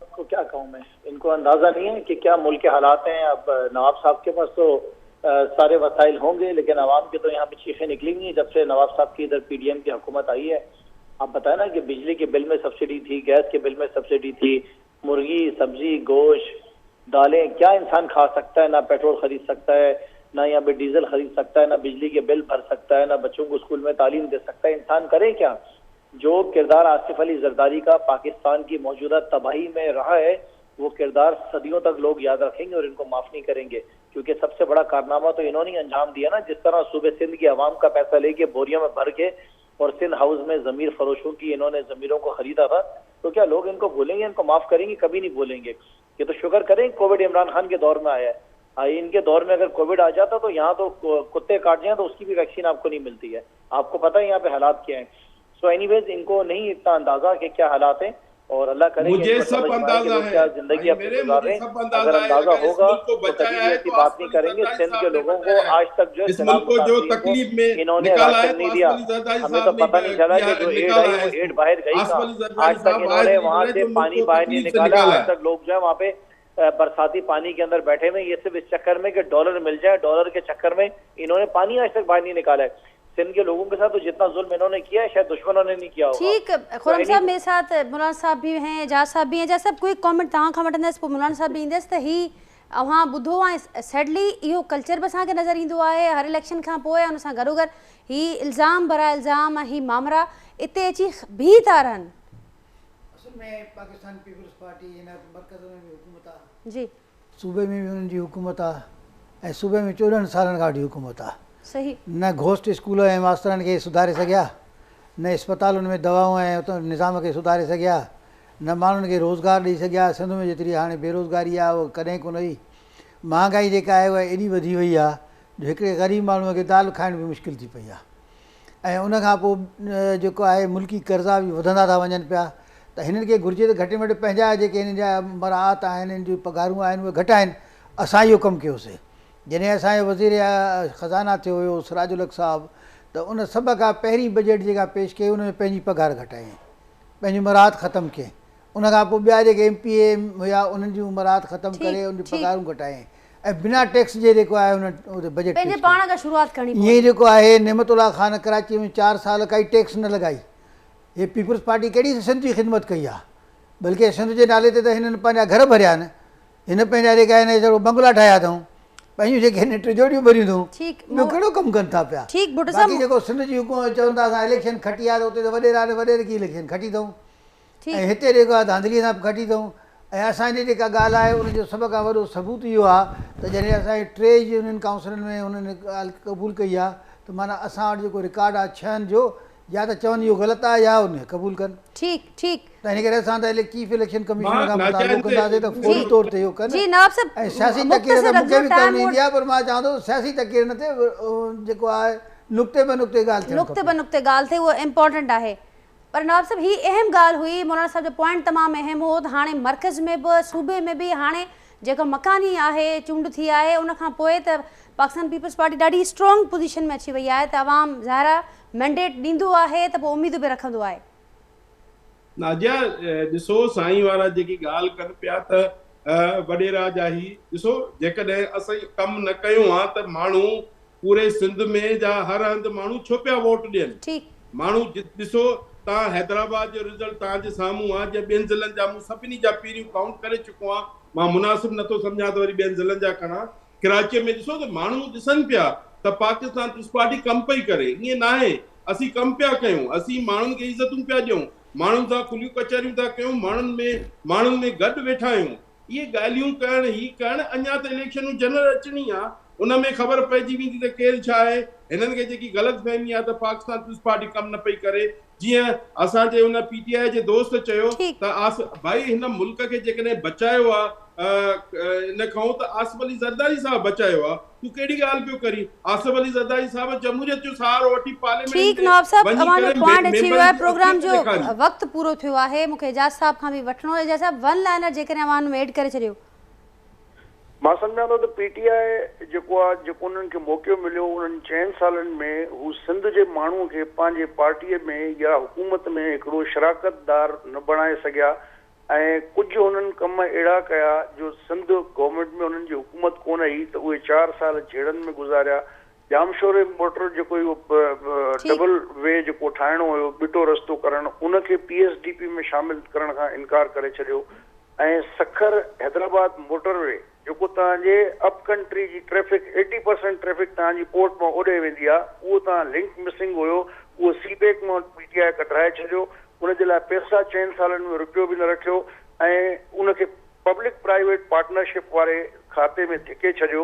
को क्या कहूँ मैं, इनको अंदाजा नहीं है कि क्या मुल्क के हालात हैं। अब नवाब साहब के पास तो सारे वसाइल होंगे, लेकिन आवाम की तो यहाँ पे चीखें निकलेंगी जब से नवाब साहब की इधर PDM की हुकूमत आई है। आप बताए ना कि बिजली के बिल में सब्सिडी थी, गैस के बिल में सब्सिडी थी, मुर्गी, सब्जी, गोश्त, दालें, क्या इंसान खा सकता है? ना पेट्रोल खरीद सकता है, ना यहाँ पे डीजल खरीद सकता है, ना बिजली के बिल भर सकता है, ना बच्चों को स्कूल में तालीम दे सकता है। इंसान करे क्या? जो किरदार आसिफ अली जरदारी का पाकिस्तान की मौजूदा तबाही में रहा है, वो किरदार सदियों तक लोग याद रखेंगे और इनको माफ नहीं करेंगे, क्योंकि सबसे बड़ा कारनामा तो इन्होंने अंजाम दिया ना। जिस तरह सूबे सिंध की आवाम का पैसा लेके बोरियों में भर के और सिंध हाउस में जमीर फरोशों की इन्होंने जमीरों को खरीदा था, तो क्या लोग इनको भूलेंगे, इनको माफ करेंगे? कभी नहीं भूलेंगे। ये तो शुक्र करें कोविड इमरान खान के दौर में आया है। इनके दौर में अगर कोविड आ जाता तो यहाँ तो कुत्ते काट जाए तो उसकी भी वैक्सीन आपको नहीं मिलती है। आपको पता है यहाँ पे हालात क्या है। सो एनीवेज इनको नहीं इतना अंदाजा कि क्या हालात है, और अल्लाह करे मुझे सब अंदाजा है, जिंदगी अपनी मेरे गुजार रहे मुझे सब हैं। अगर अंदाजा है, अंदाजा अगर इस होगा मुल्क को तो कभी बचाया भी है ऐसी तो बात आसफ नहीं अली करेंगे। जरदारी सिंध के साहब ने लोगों को बचाया है। आज तक जो है इस मुल्क को जो तकलीफ में इन्होंने निकाला है राशन तो नहीं आसफ दिया। अली जरदारी हमें तो साहब ने पता नहीं चला कि जो एड निकाला आई है वो इसको। एड बाहर गई आसफ अली कहाँ। जरदारी आज तक साहब इन्होंने आज वहां निकले से जो मुल्क पानी को बाहर नहीं तकलीफ से निकाला। निकाला आज है। तक लोग जो है वहाँ पे बरसाती पानी के अंदर बैठे हुए, ये सिर्फ इस चक्कर में कि डॉलर मिल जाए, डॉलर के चक्कर में इन्होंने पानी आज तक बाहर नहीं निकाला है। सिंध के लोगों के साथ तो जितना जुल्म इन्होंने किया है शायद दुश्मनों ने नहीं किया होगा। ठीक खुरम साहब मेरे साथ मौलाना साहब भी हैं, एजाज साहब भी हैं। एजाज साहब कोई कमेंट तव्हां खां वठंदसि, पोइ मौलाना साहब बि ईंदसि त ही अव्हां ॿुधो ऐं सैडली इहो कल्चर बि असांखे नज़र ईंदो आहे हर इलेक्शन खां पोइ। उन सां गॾोगॾु ही इल्ज़ाम भरा इल्ज़ाम ऐं ही मामरा इते अची बीह था रहनि। असल में पाकिस्तान पीपल्स पार्टी हिन मरकज़ में बि हुकूमत आहे, जी सूबे में बि उन्हनि जी हुकूमत आहे ऐं सूबे में 14 सालनि खां वठी हुकूमत आहे। सही न घोस्ट स्कूल ऐं मास्तरनि खे सुधारे सघिया, न इस्पतालुनि में दवाऊं ऐं उतां निज़ाम खे सुधारे सघिया, न माण्हुनि खे रोज़गार ॾेई सघिया। सिंध में जेतिरी हाणे बेरोज़गारी आहे उहा कॾहिं कोन हुई। महांगाई जेका आहे उहा एॾी वधी वई आहे जो हिकिड़े ग़रीब माण्हूअ खे दाल खाइण बि मुश्किल थी पई आहे। ऐं उनखां पोइ जेको आहे मुल्की कर्ज़ा बि वधंदा था वञनि पिया। त हिननि खे घुरिजे त घटि में घटि पंहिंजा जेके हिननि जा मराहत आहिनि, हिन जूं पघारूं आहिनि उहे घटाइनि। असां इहो कमु कयोसीं जॾहिं असांजो वज़ीर ख़ज़ाना थियो हुयो सिराजुल हक़ साहब, त उन सभ खां पहिरीं बजट जेका पेश कई उन में पंहिंजी पघार घटाई, पंहिंजी मराहत ख़तमु कयईं। उनखां पोइ ॿिया जेके MPA हुया उन्हनि जूं मराहत ख़तमु करे उन जूं पघारूं घटायईं ऐं बिना टैक्स जे जेको आहे उन बजट पंहिंजे पाण खां शुरूआत करणी ईअं ई जेको आहे नेमतुल्ला ख़ान कराची में 4 साल काई टैक्स न लॻाई। हे पीपल्स पार्टी कहिड़ी सिंध जी ख़िदमत कई आहे, बल्कि सिंध जे नाले ते त हिननि पंहिंजा घर भरिया आहिनि। हिन पंहिंजा जेका आहिनि थोरो बंगला ठाहिया अथऊं, पंहिंजियूं जेके हिन तिजोरियूं भरियूं अथऊं, ॿियो कहिड़ो कमु कनि था पिया। बाक़ी जेको सिंध जी हुकूमत चवंदा असां इलेक्शन खटी आहे त उते त वॾेरे की इलेक्शन खटी अथऊं ऐं हिते जेको आहे धांधलीअ सां खटी अथऊं। ऐं असांजी जेका ॻाल्हि आहे उनजो सभ खां वॾो सबूत इहो आहे त जॾहिं असांजे 3 यूनियन काउंसिलनि में हुननि ॻाल्हि क़बूलु कई आहे त माना असां वटि जेको रिकॉर्ड आहे 6 जो या त चवनि इहो ग़लति आहे या उन क़बूलु कनि। ठीकु त हिन करे असां त चीफ इलेक्शन कमीशन खां मुतालो कंदासीं त फौरी तौर ते इहो कनि। ऐं सियासी तकीर त मूंखे बि करणु ईंदी आहे, पर मां चवां थो सियासी तकीर न थिए, जेको आहे नुक़्ते ब नुक़्ते ॻाल्हि थिए उहो इम्पोर्टेंट आहे। पर नवाब साहब ही अहम ॻाल्हि हुई, मौलाना साहब जो पॉइंट तमामु अहम हो त हाणे मर्कज़ में बि सूबे में बि हाणे जेको मकानी आहे चूंड थी आहे उनखां पोइ त पाकिस्तान पीपल्स पार्टी ॾाढी स्ट्रॉन्ग पोज़ीशन में अची वई आहे त अवाम ज़ाहिर मैंडेट ॾींदो आहे त पोइ उमेद बि रखंदो आहे। नाजिया ॾिसो साईं वारा जेकी ॻाल्हि कनि पिया त वॾेरा जा ई ॾिसो जेकॾहिं असां कमु न कयूं आहे त माण्हू पूरे सिंध में जा हर हंधि माण्हू छो पिया वोट ॾियनि। माण्हू ॾिसो तव्हां हैदराबाद जो रिज़ल्ट तव्हांजे साम्हूं आहे, जे ॿियनि ज़िलनि जा मूं सभिनी जा पहिरियों काउंट करे चुको आहियां, मां मुनासिब नथो सम्झां त वरी ॿियनि ज़िलनि जा खणा। कराचीअ में ॾिसो त माण्हू ॾिसनि पिया त पाकिस्तान पीपल्स पार्टी कमु पई करे, ईअं न आहे असीं कमु पिया कयूं, असीं माण्हुनि खे इज़तूं पिया ॾियूं, माण्हुनि सां खुलियूं कचहरियूं था कयूं, माण्हुनि में गॾु वेठा आहियूं। इहे ॻाल्हियूं करणु ही करणु अञा त इलेक्शनूं जनरल अचणी आहे, उन में ख़बर पइजी वेंदी त केरु छा आहे। हिननि खे जेकी ग़लतफ़हमी आहे त पाकिस्तान पीपल्स पार्टी कमु न पई करे, जीअं असांजे हुन PTI जे दोस्त चयो त भाई हिन मुल्क खे जेकॾहिं बचायो आहे इन खां त आसिफ अली ज़रदारी साहब बचायो आहे, तूं कहिड़ी ॻाल्हि पियो करी। आसिफ अली ज़रदारी साहब जमहूरियत जो सहारो वठी पार्लियामेंट प्रोग्राम जो वक़्तु पूरो थियो आहे, मूंखे एजाज साहब खां बि वठिणो आहे। एजाज साहब वन लाइनर जेकॾहिं अवां हुन में एड करे छॾियो। मां सम्झां थो त PTI जेको आहे जेको उन्हनि खे मौक़ो मिलियो उन्हनि 6 सालनि में हू सिंध जे माण्हूअ खे पंहिंजे पार्टीअ में या हुकूमत में हिकिड़ो शराकतदार न बणाए सघिया ऐं कुझु हुननि कम अहिड़ा कया जो सिंध गवर्नमेंट में उन्हनि जी हुकूमत कोन हुई त उहे 4 साल जेड़नि में गुज़ारिया। जामशोरे मोटर जेको इहो डबल वे जेको ठाहिणो हुयो ॿिटो रस्तो करणु, उनखे PSDP में शामिल करण खां इनकार करे छॾियो। ऐं सखर हैदराबाद मोटरवे जेको तव्हांजे अप कंट्री जी ट्रैफिक 80% ट्रैफिक तव्हांजी पोर्ट मां ओॾे वेंदी आहे, उहो तव्हां लिंक मिसिंग हुयो, उहो CPEC मां PTI कढाए छॾियो। उनजे लाइ पैसा 6 सालनि में रुपयो बि न रखियो ऐं उनखे पब्लिक प्राइवेट पार्टनरशिप वारे खाते में धिके छॾियो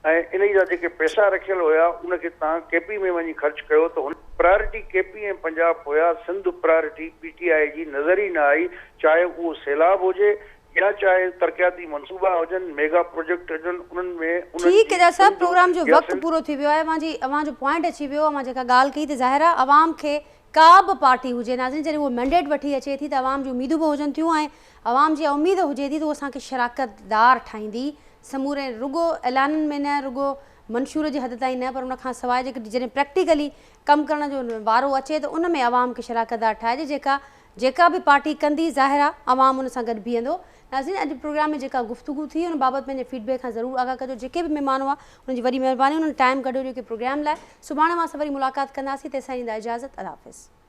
ऐं इन जा जेके पैसा रखियल हुया उनखे तव्हां KP में वञी ख़र्च कयो। त हुन प्रायोरिटी KP ऐं पंजाब हुया, सिंध प्रायोरिटी PTI जी नज़र ई न आई, चाहे उहो सैलाब हुजे या चाहे तरक़ियाती मनसूबा हुजनि, मेगा प्रोजेक्ट हुजनि, उन्हनि में ठीक है जज साहब, प्रोग्राम जो वक्त पूरो थी वियो आहे। अवां जो पॉइंट अची वियो। अवां जेका ॻाल्हि कई त ज़ाहिर आहे अवाम खे का बि पार्टी हुजे नाज़रीन जॾहिं उहो मैंडेट वठी अचे थी त अवाम जूं उम्मीदूं बि हुजनि थियूं ऐं अवाम जी उम्मीद हुजे थी त उहो असांखे शराकतदार ठाहींदी समूरे रुगो ऐलाननि में न, रुगो मंशूर जे हद ताईं न, पर उन खां सवाइ जॾहिं प्रैक्टिकली कमु करण जो वारो अचे त उन में अवाम खे शराकतदार ठाहिजे। जेका बि पार्टी कंदी ज़ाहिर आहे अवाम उन सां गॾु बीहंदो। नाज़रीन अॼु प्रोग्राम में जेका गुफ्तगू थी उन बाबति पंहिंजे फीडबैक खां ज़रूरु आगाह कजो। जेके बि महिमान हुआ उनजी वॾी महिरबानी, उन्हनि टाइम कढियो जेके प्रोग्राम लाइ। सुभाणे मां सां वरी मुलाक़ात कंदासीं, तेसिताईं ॾींदा इजाज़त। अल्लाह हाफ़िज़।